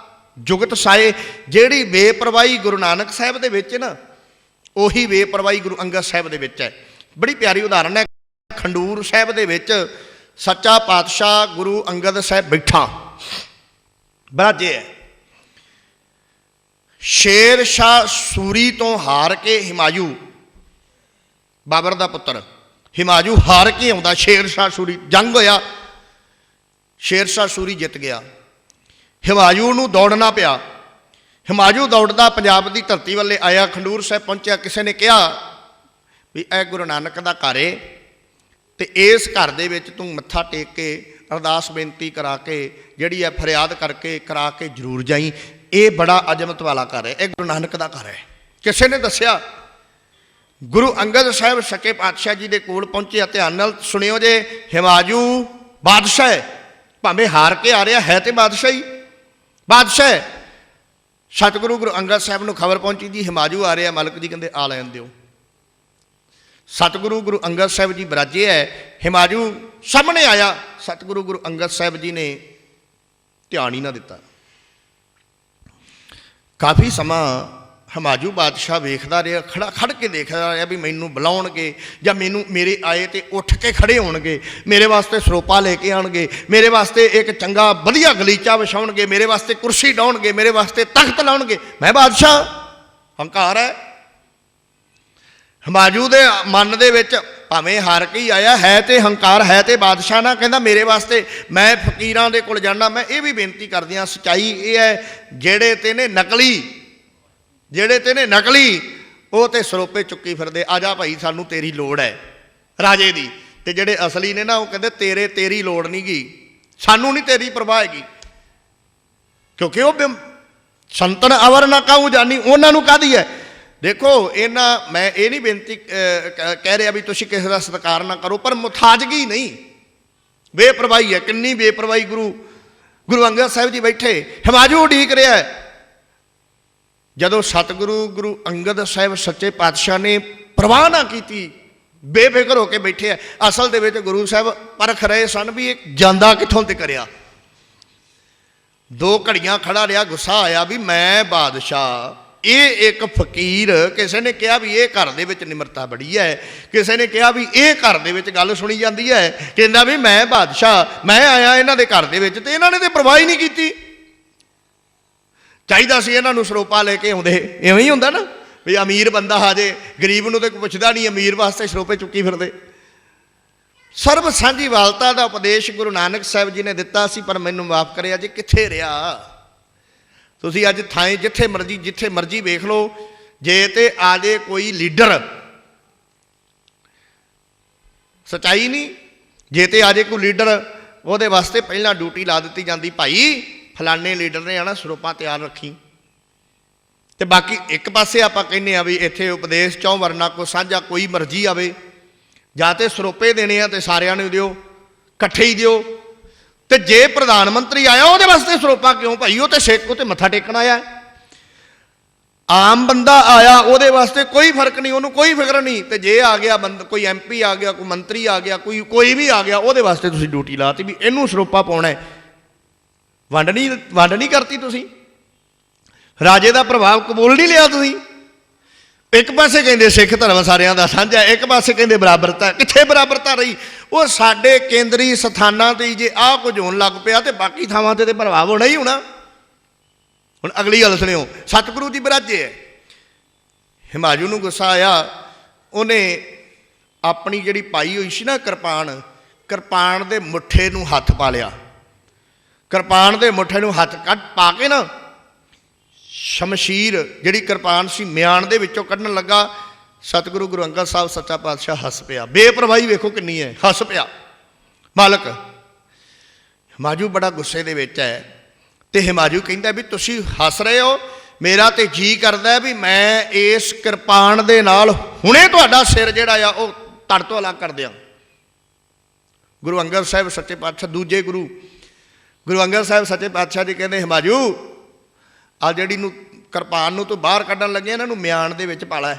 ਜੁਗਤ ਸਾਏ, ਜਿਹੜੀ ਬੇਪਰਵਾਹੀ ਗੁਰੂ ਨਾਨਕ ਸਾਹਿਬ ਦੇ ਵਿੱਚ ਨਾ, ਉਹੀ ਬੇਪਰਵਾਹੀ ਗੁਰੂ ਅੰਗਦ ਸਾਹਿਬ ਦੇ ਵਿੱਚ ਹੈ। ਬੜੀ ਪਿਆਰੀ ਉਦਾਹਰਨ ਹੈ। ਖੰਡੂਰ ਸਾਹਿਬ ਦੇ ਵਿੱਚ ਸੱਚਾ ਪਾਤਸ਼ਾਹ ਗੁਰੂ ਅੰਗਦ ਸਾਹਿਬ ਬੈਠਾ ਬਰਾਜੇ ਹੈ। ਸ਼ੇਰ ਸ਼ਾਹ ਸੂਰੀ ਤੋਂ ਹਾਰ ਕੇ ਹਿਮਾਯੂ, ਬਾਬਰ ਦਾ ਪੁੱਤਰ ਹਿਮਾਯੂ ਹਾਰ ਕੇ ਆਉਂਦਾ। ਸ਼ੇਰ ਸ਼ਾਹ ਸੂਰੀ ਜੰਗ ਹੋਇਆ, ਸ਼ੇਰ ਸ਼ਾਹ ਸੂਰੀ ਜਿੱਤ ਗਿਆ। ਹਿਮਾਯੂ ਨੂੰ ਦੌੜਨਾ ਪਿਆ। ਹਿਮਾਯੂ ਦੌੜਦਾ ਪੰਜਾਬ ਦੀ ਧਰਤੀ ਵੱਲੇ ਆਇਆ, ਖੰਡੂਰ ਸਾਹਿਬ ਪਹੁੰਚਿਆ। ਕਿਸੇ ਨੇ ਕਿਹਾ ਵੀ ਇਹ ਗੁਰੂ ਨਾਨਕ ਦਾ ਘਰ ਏ ਤੇ ਇਸ ਘਰ ਦੇ ਵਿੱਚ ਤੂੰ ਮੱਥਾ ਟੇਕ ਕੇ ਅਰਦਾਸ ਬੇਨਤੀ ਕਰਾ ਕੇ, ਜਿਹੜੀ ਹੈ ਫਰਿਆਦ ਕਰਕੇ ਕਰਾ ਕੇ ਜ਼ਰੂਰ ਜਾਈ। ਇਹ ਬੜਾ ਅਜ਼ਮਤ ਵਾਲਾ ਘਰ ਹੈ, ਇਹ ਗੁਰੂ ਨਾਨਕ ਦਾ ਘਰ ਹੈ। ਕਿਸੇ ਨੇ ਦੱਸਿਆ ਗੁਰੂ ਅੰਗਦ ਸਾਹਿਬ ਸੱਚੇ ਪਾਤਸ਼ਾਹ ਜੀ ਦੇ ਕੋਲ ਪਹੁੰਚੇ। ਧਿਆਨ ਨਾਲ ਸੁਣਿਓ ਜੇ, ਹਿਮਾਯੂ ਬਾਦਸ਼ਾਹ ਹੈ, ਭਾਵੇਂ ਹਾਰ ਕੇ ਆ ਰਿਹਾ ਹੈ ਤੇ ਬਾਦਸ਼ਾਹ ਹੀ ਬਾਦਸ਼ਾਹ ਹੈ। ਸਤਿਗੁਰੂ ਗੁਰੂ ਅੰਗਦ ਸਾਹਿਬ ਨੂੰ ਖਬਰ ਪਹੁੰਚੀ ਜੀ ਹਿਮਾਯੂ ਆ ਰਿਹਾ। ਮਾਲਕ ਜੀ ਕਹਿੰਦੇ ਆ ਲੈਣ ਦਿਓ। ਸਤਿਗੁਰੂ ਗੁਰੂ ਅੰਗਦ ਸਾਹਿਬ ਜੀ ਬਰਾਜੇ ਹੈ, ਹਿਮਾਯੂ ਸਾਹਮਣੇ ਆਇਆ। ਸਤਿਗੁਰੂ ਗੁਰੂ ਅੰਗਦ ਸਾਹਿਬ ਜੀ ਨੇ ਧਿਆਨ ਹੀ ਨਾ ਦਿੱਤਾ। ਕਾਫੀ ਸਮਾਂ ਹਿਮਾਯੂ ਬਾਦਸ਼ਾਹ ਵੇਖਦਾ ਰਿਹਾ, ਖੜ ਕੇ ਦੇਖਦਾ ਰਿਹਾ ਵੀ ਮੈਨੂੰ ਬੁਲਾਉਣਗੇ ਜਾਂ ਮੇਰੇ ਆਏ ਤੇ ਉੱਠ ਕੇ ਖੜੇ ਹੋਣਗੇ, ਮੇਰੇ ਵਾਸਤੇ ਸਰੋਪਾ ਲੈ ਕੇ ਆਉਣਗੇ, ਮੇਰੇ ਵਾਸਤੇ ਇੱਕ ਚੰਗਾ ਵਧੀਆ ਗਲੀਚਾ ਵਿਛਾਉਣਗੇ, ਮੇਰੇ ਵਾਸਤੇ ਕੁਰਸੀ ਡਾਉਣਗੇ, ਮੇਰੇ ਵਾਸਤੇ ਤਖਤ ਲਾਉਣਗੇ। ਮੈਂ ਬਾਦਸ਼ਾਹ, ਹੰਕਾਰ ਹੈ ਹਿਮਾਯੂ ਦੇ ਮਨ ਦੇ ਵਿੱਚ। ਭਾਵੇਂ ਹਾਰ ਕੇ ਹੀ ਆਇਆ ਹੈ ਤੇ ਹੰਕਾਰ ਹੈ ਤੇ ਬਾਦਸ਼ਾਹ ਨਾ, ਕਹਿੰਦਾ ਮੇਰੇ ਵਾਸਤੇ ਮੈਂ ਫਕੀਰਾਂ ਦੇ ਕੋਲ ਜਾਣਾ। ਮੈਂ ਇਹ ਵੀ ਬੇਨਤੀ ਕਰਦੀ ਹਾਂ, ਸੱਚਾਈ ਇਹ ਹੈ ਜਿਹੜੇ ਤੇ ਨੇ ਨਕਲੀ ਜਿਹੜੇ ਤੇ ਨੇ ਨਕਲੀ ਉਹ ਤੇ ਸਰੋਪੇ ਚੁੱਕੀ ਫਿਰਦੇ, ਆ ਜਾ ਭਾਈ ਸਾਨੂੰ ਤੇਰੀ ਲੋੜ ਹੈ ਰਾਜੇ ਦੀ। ਤੇ ਜਿਹੜੇ ਅਸਲੀ ਨੇ ਨਾ ਉਹ ਕਹਿੰਦੇ ਤੇਰੀ ਲੋੜ ਨਹੀਂ ਗੀ, ਸਾਨੂੰ ਨਹੀਂ ਤੇਰੀ ਪਰਵਾਹ ਹੈਗੀ, ਕਿਉਂਕਿ ਉਹ ਸੰਤਨ ਅਵਰ ਨਾ ਕਾਹੂ ਜਾਨੀ, ਉਹਨਾਂ ਨੂੰ ਕਾਹਦੀ ਹੈ। ਦੇਖੋ ਇਹਨਾਂ ਮੈਂ ਇਹ ਨਹੀਂ ਬੇਨਤੀ ਕਹਿ ਰਿਹਾ ਵੀ ਤੁਸੀਂ ਕਿਸੇ ਦਾ ਸਤਿਕਾਰ ਨਾ ਕਰੋ, ਪਰ ਮੁਥਾਜਗੀ ਨਹੀਂ, ਬੇਪਰਵਾਹੀ ਹੈ। ਕਿੰਨੀ ਬੇਪਰਵਾਹੀ ਗੁਰੂ ਅੰਗਦ ਸਾਹਿਬ ਜੀ ਬੈਠੇ, ਹਿਮਾਜੂ ਉਡੀਕ ਰਿਹਾ ਹੈ। ਜਦੋਂ ਸਤਿਗੁਰੂ ਗੁਰੂ ਅੰਗਦ ਸਾਹਿਬ ਸੱਚੇ ਪਾਤਸ਼ਾਹ ਨੇ ਪ੍ਰਵਾਹ ਨਾ ਕੀਤੀ, ਬੇਫਿਕਰ ਹੋ ਕੇ ਬੈਠੇ ਆ। ਅਸਲ ਦੇ ਵਿੱਚ ਗੁਰੂ ਸਾਹਿਬ ਪਰਖ ਰਹੇ ਸਨ ਵੀ ਇਹ ਜਾਂਦਾ ਕਿੱਥੋਂ ਤੇ ਕਰਿਆ। 2 ਘੜੀਆਂ ਖੜਾ ਰਿਹਾ, ਗੁੱਸਾ ਆਇਆ ਵੀ ਮੈਂ ਬਾਦਸ਼ਾਹ, ਇਹ ਇੱਕ ਫਕੀਰ। ਕਿਸੇ ਨੇ ਕਿਹਾ ਵੀ ਇਹ ਘਰ ਦੇ ਵਿੱਚ ਨਿਮਰਤਾ ਬੜੀ ਹੈ, ਕਿਸੇ ਨੇ ਕਿਹਾ ਵੀ ਇਹ ਘਰ ਦੇ ਵਿੱਚ ਗੱਲ ਸੁਣੀ ਜਾਂਦੀ ਹੈ। ਕਹਿੰਦਾ ਵੀ ਮੈਂ ਬਾਦਸ਼ਾਹ, ਮੈਂ ਆਇਆ ਇਹਨਾਂ ਦੇ ਘਰ ਦੇ ਵਿੱਚ, ਤੇ ਇਹਨਾਂ ਨੇ ਤੇ ਪਰਵਾਹ ਹੀ ਨਹੀਂ ਕੀਤੀ। ਚਾਹੀਦਾ ਸੀ ਇਹਨਾਂ ਨੂੰ ਸਰੋਪਾ ਲੈ ਕੇ ਆਉਂਦੇ। ਇਵੇਂ ਹੀ ਹੁੰਦਾ ਨਾ ਵੀ ਅਮੀਰ ਬੰਦਾ ਆ ਜੇ, ਗਰੀਬ ਨੂੰ ਤਾਂ ਪੁੱਛਦਾ ਨਹੀਂ, ਅਮੀਰ ਵਾਸਤੇ ਸਰੋਪੇ ਚੁੱਕੀ ਫਿਰਦੇ। ਸਰਬ ਸਾਂਝੀਵਾਲਤਾ ਦਾ ਉਪਦੇਸ਼ ਗੁਰੂ ਨਾਨਕ ਸਾਹਿਬ ਜੀ ਨੇ ਦਿੱਤਾ ਸੀ, ਪਰ ਮੈਨੂੰ ਮਾਫ ਕਰਿਆ ਜੀ, ਕਿੱਥੇ ਰਿਹਾ। ਤੁਸੀਂ ਅੱਜ ਥਾਂ ਜਿੱਥੇ ਮਰਜ਼ੀ ਵੇਖ ਲਓ, ਜੇ ਤੇ ਆ ਜੇ ਕੋਈ ਲੀਡਰ, ਸੱਚਾਈ ਨਹੀਂ, ਜੇ ਤੇ ਆ ਜੇ ਕੋਈ ਲੀਡਰ, ਉਹਦੇ ਵਾਸਤੇ ਪਹਿਲਾਂ ਡਿਊਟੀ ਲਾ ਦਿੱਤੀ ਜਾਂਦੀ, ਭਾਈ ਫਲਾਣੇ ਲੀਡਰ ਨੇ ਆਣਾ, ਸਰੋਪਾ ਤਿਆਰ ਰੱਖੀ। ਤੇ ਬਾਕੀ ਇੱਕ ਪਾਸੇ ਆਪਾਂ ਕਹਿੰਦੇ ਆ ਵੀ ਇੱਥੇ ਉਪਦੇਸ਼ 4 ਵਰਨਾ ਕੋ ਸਾਂਝਾ, ਕੋਈ ਮਰਜ਼ੀ ਆਵੇ, ਜਾਂ ਤੇ ਸਰੋਪੇ ਦੇਣੇ ਆ ਤੇ ਸਾਰਿਆਂ ਨੂੰ ਦਿਓ, ਇਕੱਠੇ ਹੀ ਦਿਓ। ਤੇ ਜੇ ਪ੍ਰਧਾਨ ਮੰਤਰੀ ਆਇਆ ਉਹਦੇ ਵਾਸਤੇ ਸਰੋਪਾ ਕਿਉਂ ਭਾਈ, ਉਹ ਤੇ ਸਿੱਖ, ਉਹ ਤੇ ਮੱਥਾ ਟੇਕਣ ਆਇਆ। ਆਮ ਬੰਦਾ ਆਇਆ ਉਹਦੇ ਵਾਸਤੇ ਕੋਈ ਫਰਕ ਨਹੀਂ, ਉਹਨੂੰ ਕੋਈ ਫਿਕਰ ਨਹੀਂ। ਤੇ ਜੇ ਆ ਗਿਆ ਕੋਈ MP ਆ ਗਿਆ, ਕੋਈ ਮੰਤਰੀ ਆ ਗਿਆ, ਕੋਈ ਵੀ ਆ ਗਿਆ, ਉਹਦੇ ਵਾਸਤੇ ਤੁਸੀਂ ਡਿਊਟੀ ਲਾਤੀ ਵੀ ਇਹਨੂੰ ਸਰੋਪਾ ਪਾਉਣਾ ਹੈ। ਵੰਡ ਨਹੀਂ ਕਰਤੀ ਤੁਸੀਂ, ਰਾਜੇ ਦਾ ਪ੍ਰਭਾਵ ਕਬੂਲ ਨਹੀਂ ਲਿਆ ਤੁਸੀਂ। ਇੱਕ ਪਾਸੇ ਕਹਿੰਦੇ ਸਿੱਖ ਧਰਮ ਸਾਰਿਆਂ ਦਾ ਸਾਂਝਾ, ਇੱਕ ਪਾਸੇ ਕਹਿੰਦੇ ਬਰਾਬਰਤਾ। ਕਿੱਥੇ ਬਰਾਬਰਤਾ ਰਹੀ? ਉਹ ਸਾਡੇ ਕੇਂਦਰੀ ਸਥਾਨਾਂ 'ਤੇ ਜੇ ਆਹ ਕੁਝ ਹੋਣ ਲੱਗ ਪਿਆ ਤੇ ਬਾਕੀ ਥਾਵਾਂ 'ਤੇ ਪ੍ਰਭਾਵ ਹੋਣਾ ਹੀ ਹੋਣਾ। ਹੁਣ ਅਗਲੀ ਗੱਲ ਸੁਣਿਓ, ਸਤਿਗੁਰੂ ਜੀ ਬਿਰਾਜੇ ਹੈ। ਹਿਮਾਜੂ ਨੂੰ ਗੁੱਸਾ ਆਇਆ, ਉਹਨੇ ਆਪਣੀ ਜਿਹੜੀ ਪਾਈ ਹੋਈ ਸੀ ਨਾ ਕਿਰਪਾਨ ਦੇ ਮੁੱਠੇ ਨੂੰ ਹੱਥ ਪਾ ਲਿਆ। ਕਿਰਪਾਨ ਦੇ ਮੁੱਠੇ ਨੂੰ ਹੱਥ ਪਾ ਕੇ ਨਾ ਸ਼ਮਸ਼ੀਰ ਜਿਹੜੀ ਕਿਰਪਾਨ ਸੀ ਮਿਆਨ ਦੇ ਵਿੱਚੋਂ ਕੱਢਣ ਲੱਗਾ। ਸਤਿਗੁਰੂ ਗੁਰੂ ਅੰਗਦ ਸਾਹਿਬ ਸੱਚਾ ਪਾਤਸ਼ਾਹ ਹੱਸ ਪਿਆ। ਬੇਪਰਵਾਹੀ ਵੇਖੋ ਕਿੰਨੀ ਹੈ, ਹੱਸ ਪਿਆ ਮਾਲਕ। ਹਿਮਾਜੂ ਬੜਾ ਗੁੱਸੇ ਦੇ ਵਿੱਚ ਹੈ ਤੇ ਹਿਮਾਜੂ ਕਹਿੰਦਾ ਵੀ ਤੁਸੀਂ ਹੱਸ ਰਹੇ ਹੋ, ਮੇਰਾ ਤੇ ਜੀ ਕਰਦਾ ਵੀ ਮੈਂ ਇਸ ਕਿਰਪਾਨ ਦੇ ਨਾਲ ਹੁਣੇ ਤੁਹਾਡਾ ਸਿਰ ਜਿਹੜਾ ਆ ਉਹ ਧੜ ਤੋਂ ਅਲੱਗ ਕਰ ਦਿਆਂ। ਗੁਰੂ ਅੰਗਦ ਸਾਹਿਬ ਸੱਚੇ ਪਾਤਸ਼ਾਹ, ਦੂਜੇ ਗੁਰੂ ਅੰਗਦ ਸਾਹਿਬ ਸੱਚੇ ਪਾਤਸ਼ਾਹ ਜੀ ਕਹਿੰਦੇ ਹਿਮਾਜੂ ਆ ਜਿਹੜੀ ਨੂੰ ਕਿਰਪਾਨ ਨੂੰ ਤੂੰ ਬਾਹਰ ਕੱਢਣ ਲੱਗੇ, ਇਹਨਾਂ ਨੂੰ ਮਿਆਨ ਦੇ ਵਿੱਚ ਪਾ ਲੈ,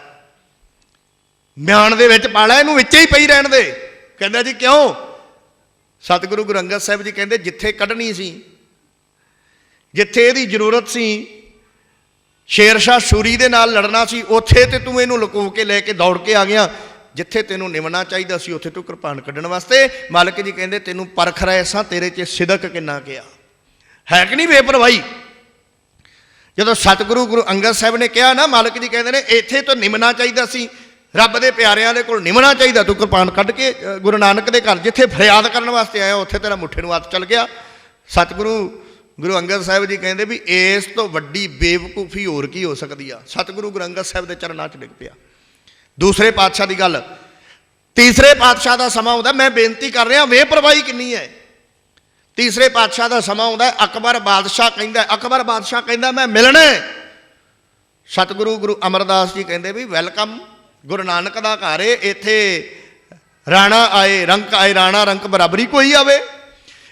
ਮਿਆਨ ਦੇ ਵਿੱਚ ਪਾ ਲੈ, ਇਹਨੂੰ ਵਿੱਚ ਹੀ ਪਈ ਰਹਿਣ ਦੇ। ਕਹਿੰਦਾ ਜੀ ਕਿਉਂ? ਸਤਿਗੁਰੂ ਗੁਰੂ ਅੰਗਦ ਸਾਹਿਬ ਜੀ ਕਹਿੰਦੇ ਜਿੱਥੇ ਕੱਢਣੀ ਸੀ, ਜਿੱਥੇ ਇਹਦੀ ਜ਼ਰੂਰਤ ਸੀ, ਸ਼ੇਰ ਸ਼ਾਹ ਸੂਰੀ ਦੇ ਨਾਲ ਲੜਨਾ ਸੀ, ਉੱਥੇ ਤੇ ਤੂੰ ਇਹਨੂੰ ਲੁਕੋ ਕੇ ਲੈ ਕੇ ਦੌੜ ਕੇ ਆ ਗਿਆ। ਜਿੱਥੇ ਤੈਨੂੰ ਨਿਮਣਾ ਚਾਹੀਦਾ ਸੀ ਉੱਥੇ ਤੂੰ ਕਿਰਪਾਨ ਕੱਢਣ ਵਾਸਤੇ। ਮਾਲਕ ਜੀ ਕਹਿੰਦੇ ਤੈਨੂੰ ਪਰਖ ਰਹੇ ਸਾਂ, ਤੇਰੇ 'ਚ ਸਿਦਕ ਕਿੰਨਾ ਗਿਆ ਹੈ ਕਿ ਨਹੀਂ ਬੇਪਰਵਾਹੀ। ਜਦੋਂ ਸਤਿਗੁਰੂ ਗੁਰੂ ਅੰਗਦ ਸਾਹਿਬ ਨੇ ਕਿਹਾ ਨਾ, ਮਾਲਕ ਜੀ ਕਹਿੰਦੇ ਨੇ ਇੱਥੇ ਤੋਂ ਨਿਮਣਾ ਚਾਹੀਦਾ ਸੀ, ਰੱਬ ਦੇ ਪਿਆਰਿਆਂ ਦੇ ਕੋਲ ਨਿਮਣਾ ਚਾਹੀਦਾ, ਤੂੰ ਕਿਰਪਾਨ ਕੱਢ ਕੇ ਗੁਰੂ ਨਾਨਕ ਦੇ ਘਰ ਜਿੱਥੇ ਫਰਿਆਦ ਕਰਨ ਵਾਸਤੇ ਆਇਆ ਉੱਥੇ ਤੇਰਾ ਮੁੱਠੇ ਨੂੰ ਹੱਥ ਚੱਲ ਗਿਆ। ਸਤਿਗੁਰੂ ਗੁਰੂ ਅੰਗਦ ਸਾਹਿਬ ਜੀ ਕਹਿੰਦੇ ਵੀ ਇਸ ਤੋਂ ਵੱਡੀ ਬੇਵਕੂਫੀ ਹੋਰ ਕੀ ਹੋ ਸਕਦੀ ਆ। ਸਤਿਗੁਰੂ ਗੁਰੂ ਅੰਗਦ ਸਾਹਿਬ ਦੇ ਚਰਨਾਂ 'ਚ ਡਿੱਗ ਪਿਆ। ਦੂਸਰੇ ਪਾਤਸ਼ਾਹ ਦੀ ਗੱਲ, ਤੀਸਰੇ ਪਾਤਸ਼ਾਹ ਦਾ ਸਮਾਂ ਆਉਂਦਾ। ਮੈਂ ਬੇਨਤੀ ਕਰ ਰਿਹਾ, ਬੇਪਰਵਾਹੀ ਕਿੰਨੀ ਹੈ। ਤੀਸਰੇ ਪਾਤਸ਼ਾਹ ਦਾ ਸਮਾਂ ਆਉਂਦਾ। ਅਕਬਰ ਬਾਦਸ਼ਾਹ ਕਹਿੰਦਾ ਮੈਂ ਮਿਲਣਾ। ਸਤਿਗੁਰੂ ਗੁਰੂ ਅਮਰਦਾਸ ਜੀ ਕਹਿੰਦੇ ਵੀ ਵੈਲਕਮ, ਗੁਰੂ ਨਾਨਕ ਦਾ ਘਰ ਏ, ਇੱਥੇ ਰਾਣਾ ਆਏ ਰੰਕ ਆਏ, ਰਾਣਾ ਰੰਕ ਬਰਾਬਰੀ ਕੋਈ ਆਵੇ,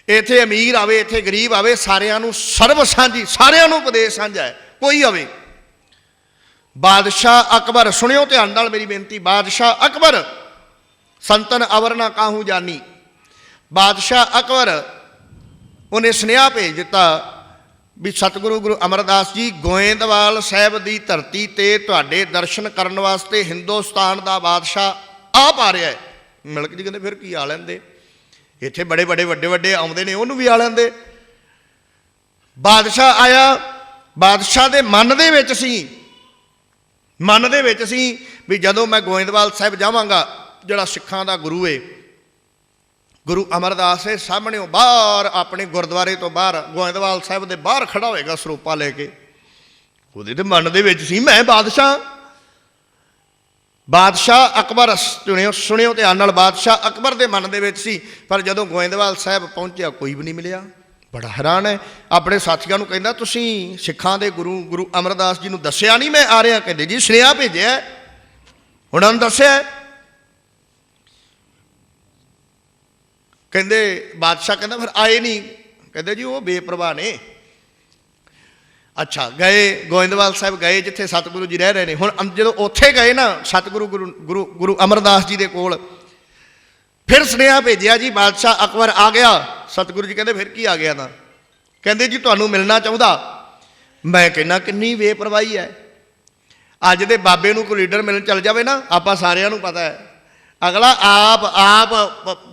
ਇੱਥੇ ਅਮੀਰ ਆਵੇ, ਇੱਥੇ ਗਰੀਬ ਆਵੇ, ਸਾਰਿਆਂ ਨੂੰ ਸਰਬ ਸਾਂਝੀ, ਸਾਰਿਆਂ ਨੂੰ ਉਪਦੇਸ਼ ਸਾਂਝਾ ਹੈ, ਕੋਈ ਆਵੇ। ਬਾਦਸ਼ਾਹ ਅਕਬਰ, ਸੁਣਿਓ ਧਿਆਨ ਨਾਲ ਮੇਰੀ ਬੇਨਤੀ, ਬਾਦਸ਼ਾਹ ਅਕਬਰ ਸੰਤਨ ਅਵਰ ਨਾ ਕਾਹੂ ਜਾਨੀ। ਬਾਦਸ਼ਾਹ ਅਕਬਰ ਉਹਨੇ ਸੁਨੇਹਾ ਭੇਜ ਦਿੱਤਾ ਵੀ ਸਤਿਗੁਰੂ ਗੁਰੂ ਅਮਰਦਾਸ ਜੀ, ਗੋਇੰਦਵਾਲ ਸਾਹਿਬ ਦੀ ਧਰਤੀ 'ਤੇ ਤੁਹਾਡੇ ਦਰਸ਼ਨ ਕਰਨ ਵਾਸਤੇ ਹਿੰਦੁਸਤਾਨ ਦਾ ਬਾਦਸ਼ਾਹ ਆਪ ਆ ਰਿਹਾ ਹੈ। ਮਲਕ ਜੀ ਕਹਿੰਦੇ ਫਿਰ ਕੀ ਆ ਲੈਂਦੇ, ਇੱਥੇ ਬੜੇ ਵੱਡੇ ਆਉਂਦੇ ਨੇ, ਉਹਨੂੰ ਵੀ ਆ ਲੈਂਦੇ। ਬਾਦਸ਼ਾਹ ਆਇਆ। ਬਾਦਸ਼ਾਹ ਦੇ ਮਨ ਦੇ ਵਿੱਚ ਸੀ ਵੀ ਜਦੋਂ ਮੈਂ ਗੋਇੰਦਵਾਲ ਸਾਹਿਬ ਜਾਵਾਂਗਾ, ਜਿਹੜਾ ਸਿੱਖਾਂ ਦਾ ਗੁਰੂ ਏ, ਗੁਰੂ ਅਮਰਦਾਸ ਦੇ ਸਾਹਮਣੇ ਬਾਹਰ ਆਪਣੇ ਗੁਰਦੁਆਰੇ ਤੋਂ ਬਾਹਰ ਗੋਇੰਦਵਾਲ ਸਾਹਿਬ ਦੇ ਬਾਹਰ ਖੜਾ ਹੋਏਗਾ ਸਰੂਪਾ ਲੈ ਕੇ। ਉਹਦੇ ਤੇ ਮਨ ਦੇ ਵਿੱਚ ਸੀ ਮੈਂ ਬਾਦਸ਼ਾਹ ਅਕਬਰ ਸੁਣਿਓ ਧਿਆਨ ਨਾਲ, ਬਾਦਸ਼ਾਹ ਅਕਬਰ ਦੇ ਮਨ ਦੇ ਵਿੱਚ ਸੀ। ਪਰ ਜਦੋਂ ਗੋਇੰਦਵਾਲ ਸਾਹਿਬ ਪਹੁੰਚਿਆ ਕੋਈ ਵੀ ਨਹੀਂ ਮਿਲਿਆ। ਬੜਾ ਹੈਰਾਨ ਹੈ। ਆਪਣੇ ਸਾਥੀਆਂ ਨੂੰ ਕਹਿੰਦਾ ਤੁਸੀਂ ਸਿੱਖਾਂ ਦੇ ਗੁਰੂ ਅਮਰਦਾਸ ਜੀ ਨੂੰ ਦੱਸਿਆ ਨਹੀਂ ਮੈਂ ਆ ਰਿਹਾ? ਕਹਿੰਦੇ ਜੀ ਸੁਨੇਹਾ ਭੇਜਿਆ, ਉਹਨਾਂ ਨੂੰ ਦੱਸਿਆ। ਕਹਿੰਦੇ ਬਾਦਸ਼ਾਹ ਕਹਿੰਦਾ ਫਿਰ ਆਏ ਨਹੀਂ? ਕਹਿੰਦੇ ਜੀ ਉਹ ਬੇਪਰਵਾਹ ਨੇ। ਅੱਛਾ, ਗਏ ਗੋਇੰਦਵਾਲ ਸਾਹਿਬ ਗਏ ਜਿੱਥੇ ਸਤਿਗੁਰੂ ਜੀ ਰਹਿ ਰਹੇ ਨੇ। ਹੁਣ ਜਦੋਂ ਉੱਥੇ ਗਏ ਨਾ ਸਤਿਗੁਰੂ ਗੁਰੂ ਅਮਰਦਾਸ ਜੀ ਦੇ ਕੋਲ, ਫਿਰ ਸੁਨੇਹਾ ਭੇਜਿਆ ਜੀ ਬਾਦਸ਼ਾਹ ਅਕਬਰ ਆ ਗਿਆ। ਸਤਿਗੁਰੂ ਜੀ ਕਹਿੰਦੇ ਫਿਰ ਕੀ ਆ ਗਿਆ? ਤਾਂ ਕਹਿੰਦੇ ਜੀ ਤੁਹਾਨੂੰ ਮਿਲਣਾ ਚਾਹੁੰਦਾ। ਮੈਂ ਕਹਿੰਦਾ ਕਿੰਨੀ ਬੇਪਰਵਾਹੀ ਹੈ। ਅੱਜ ਦੇ ਬਾਬੇ ਨੂੰ ਕੋਈ ਲੀਡਰ ਮਿਲਣ ਚੱਲ ਜਾਵੇ ਨਾ, ਆਪਾਂ ਸਾਰਿਆਂ ਨੂੰ ਪਤਾ ਹੈ, ਅਗਲਾ ਆਪ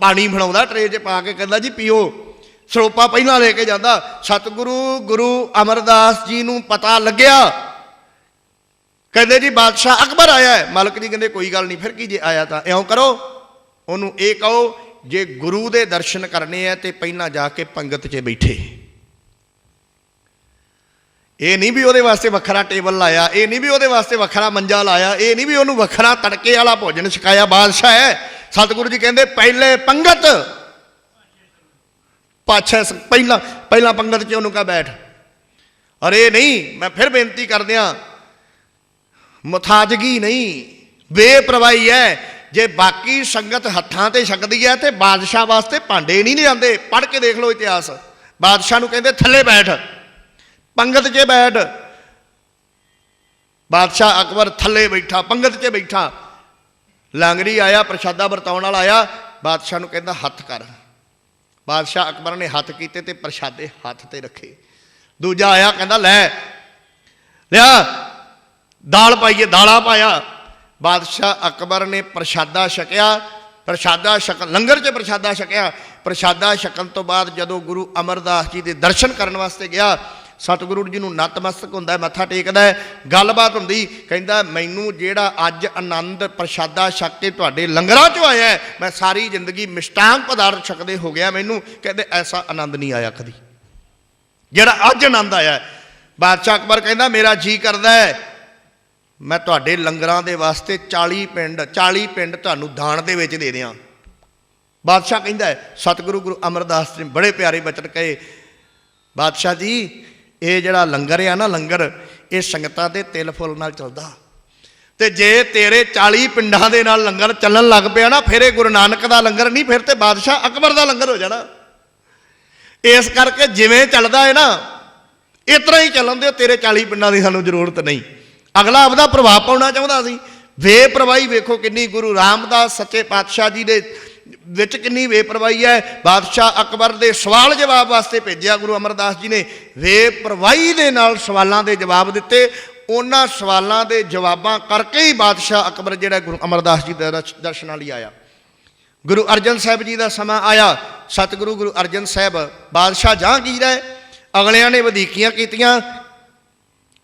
ਪਾਣੀ ਬਣਾਉਂਦਾ ਟਰੇ 'ਚ ਪਾ ਕੇ, ਕਹਿੰਦਾ ਜੀ ਪੀਓ। ਸਰੋਪਾ ਪਹਿਲਾਂ ਲੈ ਕੇ ਜਾਂਦਾ। ਗੁਰੂ ਅਮਰਦਾਸ ਜੀ ਨੂੰ ਪਤਾ ਲੱਗਿਆ, ਕਹਿੰਦੇ ਜੀ ਬਾਦਸ਼ਾਹ ਅਕਬਰ ਆਇਆ ਹੈ। ਮਾਲਕ ਜੀ ਕਹਿੰਦੇ ਕੋਈ ਗੱਲ ਨਹੀਂ, ਫਿਰ ਕੀ ਜੇ ਆਇਆ ਤਾਂ ਇਉਂ ਕਰੋ, ਉਹਨੂੰ ਇਹ ਕਹੋ ਜੇ ਗੁਰੂ ਦੇ ਦਰਸ਼ਨ ਕਰਨੇ ਆ ਤੇ ਪਹਿਲਾਂ ਜਾ ਕੇ ਪੰਗਤ 'ਚ ਬੈਠੇ। ਇਹ ਨਹੀਂ ਵੀ ਉਹਦੇ ਵਾਸਤੇ ਵੱਖਰਾ ਟੇਬਲ ਲਾਇਆ, ਇਹ ਨਹੀਂ ਵੀ ਉਹਦੇ ਵਾਸਤੇ ਵੱਖਰਾ ਮੰਜਾ ਲਾਇਆ, ਇਹ ਨਹੀਂ ਵੀ ਉਹਨੂੰ ਵੱਖਰਾ ਤੜਕੇ ਵਾਲਾ ਭੋਜਨ ਛਕਾਇਆ। ਬਾਦਸ਼ਾਹ ਹੈ। ਸਤਿਗੁਰੂ ਜੀ ਕਹਿੰਦੇ ਪਹਿਲੇ ਪੰਗਤ, ਪਾਛਾ ਪਹਿਲਾਂ ਪੰਗਤ 'ਚ ਉਹਨੂੰ ਕਹਾ ਬੈਠ। ਅਰੇ ਨਹੀਂ, ਮੈਂ ਫਿਰ ਬੇਨਤੀ ਕਰਦਿਆਂ, ਮੁਥਾਜਗੀ ਨਹੀਂ, ਬੇਪਰਵਾਹੀ ਹੈ। ਜੇ ਬਾਕੀ ਸੰਗਤ ਹੱਥਾਂ ਤੇ ਛਕਦੀ ਹੈ ਤੇ ਬਾਦਸ਼ਾਹ ਵਾਸਤੇ ਭਾਂਡੇ ਨਹੀਂ ਲਿਆਂਦੇ। ਪੜ੍ਹ ਕੇ ਦੇਖ ਲਓ ਇਤਿਹਾਸ। ਬਾਦਸ਼ਾਹ ਨੂੰ ਕਹਿੰਦੇ ਥੱਲੇ ਬੈਠ, ਪੰਗਤ 'ਚ ਬੈਠ। ਬਾਦਸ਼ਾਹ ਅਕਬਰ ਥੱਲੇ ਬੈਠਾ, ਪੰਗਤ 'ਚ ਬੈਠਾ। ਲਾਂਗਰੀ ਆਇਆ, ਪ੍ਰਸ਼ਾਦਾ ਵਰਤਾਉਣ ਵਾਲਾ ਆਇਆ। ਬਾਦਸ਼ਾਹ ਨੂੰ ਕਹਿੰਦਾ ਹੱਥ ਕਰ। ਬਾਦਸ਼ਾਹ ਅਕਬਰ ਨੇ ਹੱਥ ਕੀਤੇ ਤੇ ਪ੍ਰਸ਼ਾਦੇ ਹੱਥ ਤੇ ਰੱਖੇ। ਦੂਜਾ ਆਇਆ, ਕਹਿੰਦਾ ਲੈ ਲਿਆ ਦਾਲ ਪਾਈਏ, ਦਾਲਾਂ ਪਾਇਆ। ਬਾਦਸ਼ਾਹ ਅਕਬਰ ਨੇ ਪ੍ਰਸ਼ਾਦਾ ਛਕਿਆ। ਲੰਗਰ 'ਚ ਪ੍ਰਸ਼ਾਦਾ ਛਕਿਆ। ਪ੍ਰਸ਼ਾਦਾ ਛਕਣ ਤੋਂ ਬਾਅਦ ਜਦੋਂ ਗੁਰੂ ਅਮਰਦਾਸ ਜੀ ਦੇ ਦਰਸ਼ਨ ਕਰਨ ਵਾਸਤੇ ਗਿਆ, ਸਤਿਗੁਰੂ ਜੀ ਨੂੰ ਨਤਮਸਤਕ ਹੁੰਦਾ, ਮੱਥਾ ਟੇਕਦਾ, ਗੱਲਬਾਤ ਹੁੰਦੀ। ਕਹਿੰਦਾ ਮੈਨੂੰ ਜਿਹੜਾ ਅੱਜ ਆਨੰਦ ਪ੍ਰਸ਼ਾਦਾ ਛਕ ਕੇ ਤੁਹਾਡੇ ਲੰਗਰਾਂ 'ਚੋਂ ਆਇਆ, ਮੈਂ ਸਾਰੀ ਜ਼ਿੰਦਗੀ ਮਿਸ਼ਟਾਂਗ ਪਦਾਰਥ ਛਕਦੇ ਹੋ ਗਿਆ। ਮੈਨੂੰ ਕਹਿੰਦੇ ਐਸਾ ਆਨੰਦ ਨਹੀਂ ਆਇਆ ਕਦੀ ਜਿਹੜਾ ਅੱਜ ਆਨੰਦ ਆਇਆ। ਬਾਦਸ਼ਾਹ ਅਕਬਰ ਕਹਿੰਦਾ ਮੇਰਾ ਜੀ ਕਰਦਾ ਹੈ ਮੈਂ ਤੁਹਾਡੇ ਲੰਗਰਾਂ ਦੇ ਵਾਸਤੇ 40 ਪਿੰਡ ਤੁਹਾਨੂੰ ਦਾਨ ਦੇ ਵਿੱਚ ਦੇ ਦਿਆਂ। ਬਾਦਸ਼ਾਹ ਕਹਿੰਦਾ ਸਤਿਗੁਰੂ ਅਮਰਦਾਸ ਜੀ ਨੇ ਬੜੇ ਪਿਆਰੇ ਬਚਨ ਕਹੇ, ਬਾਦਸ਼ਾਹ ਜੀ ਇਹ ਜਿਹੜਾ ਲੰਗਰ ਆ ਨਾ, ਲੰਗਰ ਇਹ ਸੰਗਤਾਂ ਦੇ ਤਿਲ ਫੁੱਲ ਨਾਲ ਚੱਲਦਾ, ਤੇ ਜੇ ਤੇਰੇ 40 ਪਿੰਡਾਂ ਦੇ ਨਾਲ ਲੰਗਰ ਚੱਲਣ ਲੱਗ ਪਿਆ ਨਾ, ਫਿਰ ਇਹ ਗੁਰੂ ਨਾਨਕ ਦਾ ਲੰਗਰ ਨਹੀਂ, ਫਿਰ ਤੇ ਬਾਦਸ਼ਾਹ ਅਕਬਰ ਦਾ ਲੰਗਰ ਹੋ ਜਾਣਾ। ਇਸ ਕਰਕੇ ਜਿਵੇਂ ਚੱਲਦਾ ਹੈ ਨਾ ਇਸ ਤਰ੍ਹਾਂ ਹੀ ਚੱਲਣ ਦਿਓ, ਤੇਰੇ 40 ਪਿੰਡਾਂ ਦੀ ਸਾਨੂੰ ਜ਼ਰੂਰਤ ਨਹੀਂ। ਅਗਲਾ ਆਪਦਾ ਪ੍ਰਭਾਵ ਪਾਉਣਾ ਚਾਹੁੰਦਾ ਸੀ। ਬੇਪਰਵਾਹੀ ਵੇਖੋ ਕਿੰਨੀ, ਗੁਰੂ ਰਾਮਦਾਸ ਸੱਚੇ ਪਾਤਸ਼ਾਹ ਜੀ ਦੇ ਵਿੱਚ ਕਿੰਨੀ ਬੇਪਰਵਾਹੀ ਹੈ। ਬਾਦਸ਼ਾਹ ਅਕਬਰ ਦੇ ਸਵਾਲ ਜਵਾਬ ਵਾਸਤੇ ਭੇਜਿਆ ਗੁਰੂ ਅਮਰਦਾਸ ਜੀ ਨੇ, ਬੇਪਰਵਾਹੀ ਦੇ ਨਾਲ ਸਵਾਲਾਂ ਦੇ ਜਵਾਬ ਦਿੱਤੇ। ਉਹਨਾਂ ਸਵਾਲਾਂ ਦੇ ਜਵਾਬਾਂ ਕਰਕੇ ਹੀ ਬਾਦਸ਼ਾਹ ਅਕਬਰ ਜਿਹੜਾ ਗੁਰੂ ਅਮਰਦਾਸ ਜੀ ਦੇ ਦਰਸ਼ਨਾਂ ਲਈ ਆਇਆ। ਗੁਰੂ ਅਰਜਨ ਸਾਹਿਬ ਜੀ ਦਾ ਸਮਾਂ ਆਇਆ। ਸਤਿਗੁਰੂ ਗੁਰੂ ਅਰਜਨ ਸਾਹਿਬ ਬਾਦਸ਼ਾਹ ਜਹਾਂਗੀਰ ਹੈ, ਅਗਲਿਆਂ ਨੇ ਵਧੀਕੀਆਂ ਕੀਤੀਆਂ,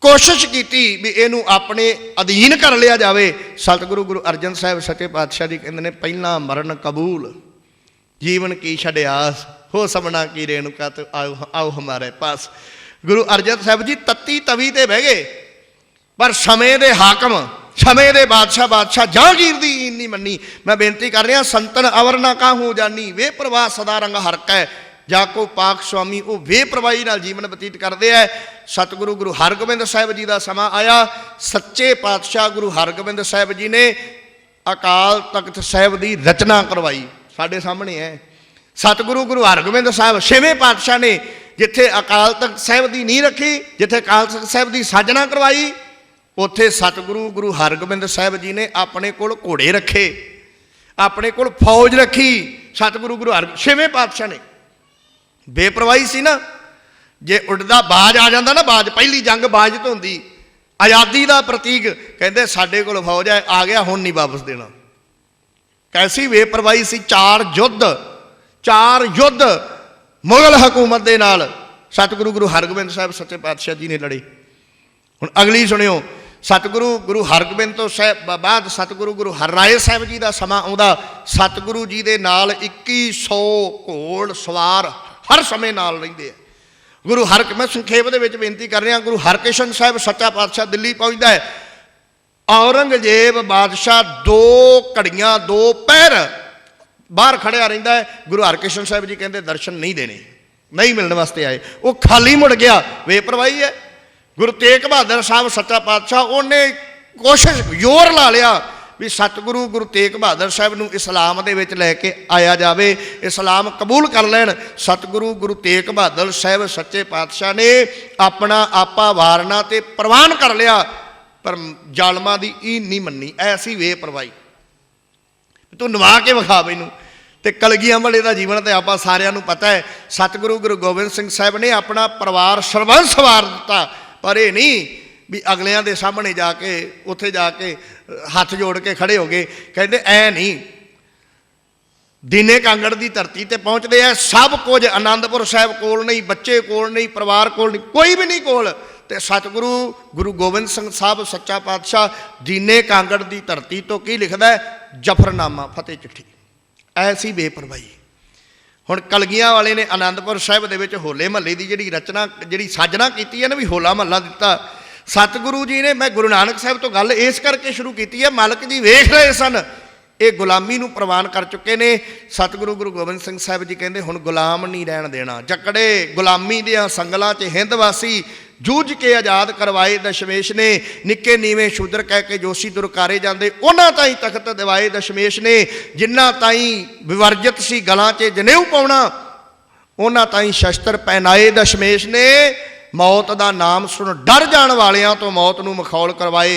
ਕੋਸ਼ਿਸ਼ ਕੀਤੀ ਵੀ ਇਹਨੂੰ ਆਪਣੇ ਅਧੀਨ ਕਰ ਲਿਆ ਜਾਵੇ। ਸਤਿਗੁਰੂ ਗੁਰੂ ਅਰਜਨ ਸਾਹਿਬ ਸੱਚੇ ਪਾਤਸ਼ਾਹ ਜੀ ਕਹਿੰਦੇ ਨੇ ਪਹਿਲਾਂ ਮਰਨ ਕਬੂਲ, ਜੀਵਨ ਕੀ ਛੜਿਆਸ, ਹੋ ਸਮਣਾ ਕੀ ਰੇਣੁਕਾ ਤੇ ਆਓ ਹਮਾਰੇ ਪਾਸ। ਗੁਰੂ ਅਰਜਨ ਸਾਹਿਬ ਜੀ ਤੱਤੀ ਤਵੀ ਤੇ ਬਹਿ ਗਏ, ਪਰ ਸਮੇਂ ਦੇ ਹਾਕਮ, ਸਮੇਂ ਦੇ ਬਾਦਸ਼ਾਹ ਜਹਾਂਗੀਰ ਦੀ ਈਨ ਨਹੀਂ ਮੰਨੀ। ਮੈਂ ਬੇਨਤੀ ਕਰ ਰਿਹਾ, ਸੰਤਨ ਅਵਰ ਨਾ ਕਾਹੂ ਜਾਨੀ, ਵੇ ਪ੍ਰਵਾਹ ਸਦਾ ਰੰਗ ਹਰਕ ਹੈ। ਜਾ ਕੋ ਪਾਕ ਸੁਆਮੀ, ਉਹ ਬੇਪਰਵਾਹੀ ਨਾਲ ਜੀਵਨ ਬਤੀਤ ਕਰਦੇ ਹੈ। ਸਤਿਗੁਰੂ ਗੁਰੂ ਹਰਗੋਬਿੰਦ ਸਾਹਿਬ ਜੀ ਦਾ ਸਮਾਂ ਆਇਆ। ਸੱਚੇ ਪਾਤਸ਼ਾਹ ਗੁਰੂ ਹਰਗੋਬਿੰਦ ਸਾਹਿਬ ਜੀ ਨੇ ਅਕਾਲ ਤਖਤ ਸਾਹਿਬ ਦੀ ਰਚਨਾ ਕਰਵਾਈ। ਸਾਡੇ ਸਾਹਮਣੇ ਹੈ ਸਤਿਗੁਰੂ ਗੁਰੂ ਹਰਗੋਬਿੰਦ ਸਾਹਿਬ 6ਵੇਂ ਪਾਤਸ਼ਾਹ ਨੇ ਜਿੱਥੇ ਅਕਾਲ ਤਖਤ ਸਾਹਿਬ ਦੀ ਨੀਂਹ ਰੱਖੀ, ਜਿੱਥੇ ਅਕਾਲ ਤਖਤ ਸਾਹਿਬ ਦੀ ਸਾਜਣਾ ਕਰਵਾਈ, ਉੱਥੇ ਸਤਿਗੁਰੂ ਗੁਰੂ ਹਰਗੋਬਿੰਦ ਸਾਹਿਬ ਜੀ ਨੇ ਆਪਣੇ ਕੋਲ ਘੋੜੇ ਰੱਖੇ, ਆਪਣੇ ਕੋਲ ਫੌਜ ਰੱਖੀ। ਸਤਿਗੁਰੂ ਗੁਰੂ 6ਵੇਂ ਪਾਤਸ਼ਾਹ ਨੇ ਬੇਪਰਵਾਹੀ ਸੀ ਨਾ। ਜੇ ਉੱਡਦਾ ਬਾਜ ਆ ਜਾਂਦਾ ਨਾ, ਬਾਜ ਪਹਿਲੀ ਜੰਗ ਬਾਜ ਤੋਂ ਹੁੰਦੀ, ਆਜ਼ਾਦੀ ਦਾ ਪ੍ਰਤੀਕ, ਕਹਿੰਦੇ ਸਾਡੇ ਕੋਲ ਫੌਜ ਹੈ, ਆ ਗਿਆ ਹੁਣ ਨਹੀਂ ਵਾਪਸ ਦੇਣਾ। ਕੈਸੀ ਬੇਪਰਵਾਹੀ ਸੀ। 4 ਯੁੱਧ ਮੁਗਲ ਹਕੂਮਤ ਦੇ ਨਾਲ ਸਤਿਗੁਰੂ ਗੁਰੂ ਹਰਗੋਬਿੰਦ ਸਾਹਿਬ ਸੱਚੇ ਪਾਤਸ਼ਾਹ ਜੀ ਨੇ ਲੜੇ। ਹੁਣ ਅਗਲੀ ਸੁਣਿਓ। ਸਤਿਗੁਰੂ ਗੁਰੂ ਹਰਗੋਬਿੰਦ ਤੋਂ ਬਾਅਦ ਸਤਿਗੁਰੂ ਗੁਰੂ ਹਰਰਾਏ ਸਾਹਿਬ ਜੀ ਦਾ ਸਮਾਂ ਆਉਂਦਾ। ਸਤਿਗੁਰੂ ਜੀ ਦੇ ਨਾਲ 2100 ਘੋੜ ਸਵਾਰ ਹਰ ਸਮੇਂ ਨਾਲ ਰਹਿੰਦੇ ਆ। गुरु हर मैं संखेप दे विच बेनती कर रहा, गुरु हरकृष्ण साहिब सच्चा पातशाह दिल्ली पहुँचता है, औरंगजेब बादशाह 2 घड़ियाँ 2 पैर बाहर खड़िया रहिंदा है। गुरु हरकृष्ण साहिब जी कहते दर्शन नहीं देने, नहीं मिलने वास्ते आए, वो खाली मुड़ गया, बेपरवाही है। गुरु तेग बहादुर साहब सच्चा पातशाह उन्हें कोशिश जोर ला लिया भी सतगुरु गुरु तेग बहादुर साहब नूं इस्लाम दे विच लैके आया जावे, इस्लाम कबूल कर लैण। सतगुरु गुरु तेग बहादुर साहब सच्चे पातशाह ने अपना आपा वारना ते प्रवान कर लिया, पर जालमा दी ई नहीं मन्नी, ऐसी बेपरवाही तू नवा के विखा मैनूं। तो कलगीआं वाले का जीवन तो आप सारिਆਂ नूं पता है। सतगुरु गुरु गोबिंद सिंह साहब ने अपना परिवार सरबंस वार दिता, पर यह नहीं भी अगलियां दे सामने जाके उत्थे जाके हथ जोड़ के खड़े हो गए, कहते ऐ नहीं। दीने कांगड़ की धरती ते पहुँचते हैं, सब कुछ आनंदपुर साहब कोल नहीं, बच्चे कोल नहीं, परिवार कोल नहीं, कोई भी नहीं कोल। ते सतगुरु गुरु गोबिंद सिंह साहब सच्चा पातशाह दीने कांगड़ की धरती तो की लिखदा है, जफरनामा फतेह चिट्ठी। ऐसी बेपरवाही। हुण कलगियां वाले ने आनंदपुर साहिब दे विच होले महल्ले की जिहड़ी रचना जिहड़ी साजना कीती है ना, भी होला महल्ला दिता सतगुरु जी ने। मैं गुरु नानक साहिब तो गल इस करके शुरू की है, मालक जी वेख रहे सन ये गुलामी नूं प्रवान कर चुके ने। सतगुरु गुरु गोबिंद सिंह साहिब जी कहते हुण गुलाम नहीं रहन देना, जकड़े गुलामी दियां संगलां च हिंद वासी जूझ के आज़ाद करवाए दशमेश ने। निक्के नीवें शूदर कह के जोशी दुरकारे जाते, उन्हां ताईं तख्त दिवाए दशमेश ने। जिन्हां ताईं विवर्जित सी गलां च जनेऊ पाउणा, उन्हां ताईं शस्त्र पहनाए दशमेश ने। मौत का नाम सुन डर जाण वालियां तो मौत नूं मखौल करवाए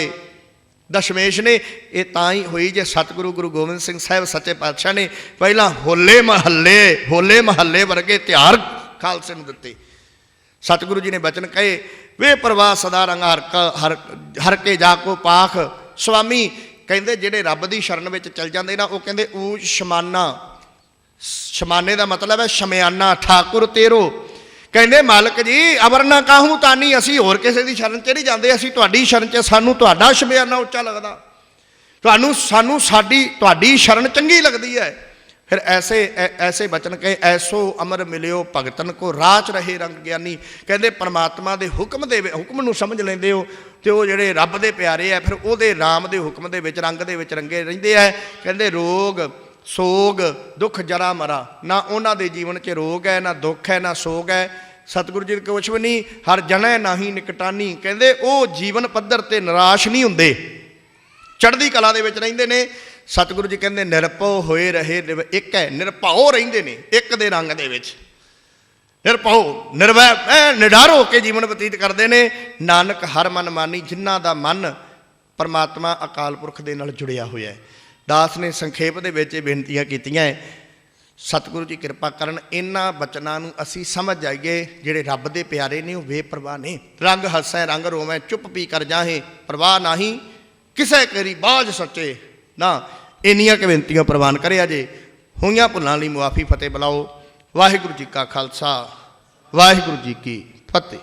दशमेश ने। ये तां ही हुई जे सतगुरु गुरु गोबिंद सिंह साहिब सच्चे पातशाह ने पहला होले महल्ले वर्गे त्यार खालसे नूं दिते। सतगुरु जी ने बचन कहे, वे परवाह सदा रंग हर के जाको पाख। स्वामी कहते जेडे रब की शरण में चल जाते ना, वो कहते ऊच शमाना, शमाने का मतलब है शमयाना, ठाकुर तेरो। कहते मालक जी अवरना काहू तानी, असी होर किसी की शरण च नहीं जाते, असी तुहाडी शरण च, सानू तुहाडा शमयाना उच्चा लगदा, तुहानू सानू साडी तुहाडी शरण चंगी लगती है। फिर ऐसे बचन कहे, ऐसो अमर मिलियो भगतन को राच रहे रंग ज्ञानी। कहते परमात्मा के हुक्म नूं समझ लेंदे हो तो वो जिहड़े रब दे प्यारे है, फिर उहदे राम दे हुक्म दे विच रंग दे विच रंगे रहिंदे है। कहते रोग सोग दुख जरा मरा, ना उन्हां दे जीवन च रोग है, ना दुख है, ना सोग है। सतगुरु जी कुछ भी नहीं, हर जनै नाही निकटानी। कहते वो जीवन पद्धर ते निराश नहीं हुंदे, चढ़दी कला दे विच रहिंदे ने। सतगुरु जी कहते निरभौ होए रहे, एक है निरभाओ रहिंदे ने, एक दे रंग दे विच निरभाओ निर्भय निडर होकर जीवन बतीत करते हैं। नानक हर मन मानी, जिन्हां दा मन परमात्मा अकाल पुरख दे नाल जुड़िया होया है। दास ने संखेप दे विच बेनतियां कीतियां। सतगुरु जी कृपा करन इन्हां बचनां नूं असीं समझ जाइए, जिहड़े रब दे प्यारे ने वो बेपरवाह ने। रंग हसै रंग रोवैं, चुप पी कर जाहें, परवाह नाही किसे करी बाज सच्चे ना। इन्नियां क बेनतियां प्रवान करिया जे। होइयां भुल्लां लई मुआफ़ी फतेह बुलाओ। वाहिगुरू जी का खालसा, वाहिगुरू जी की फतेह।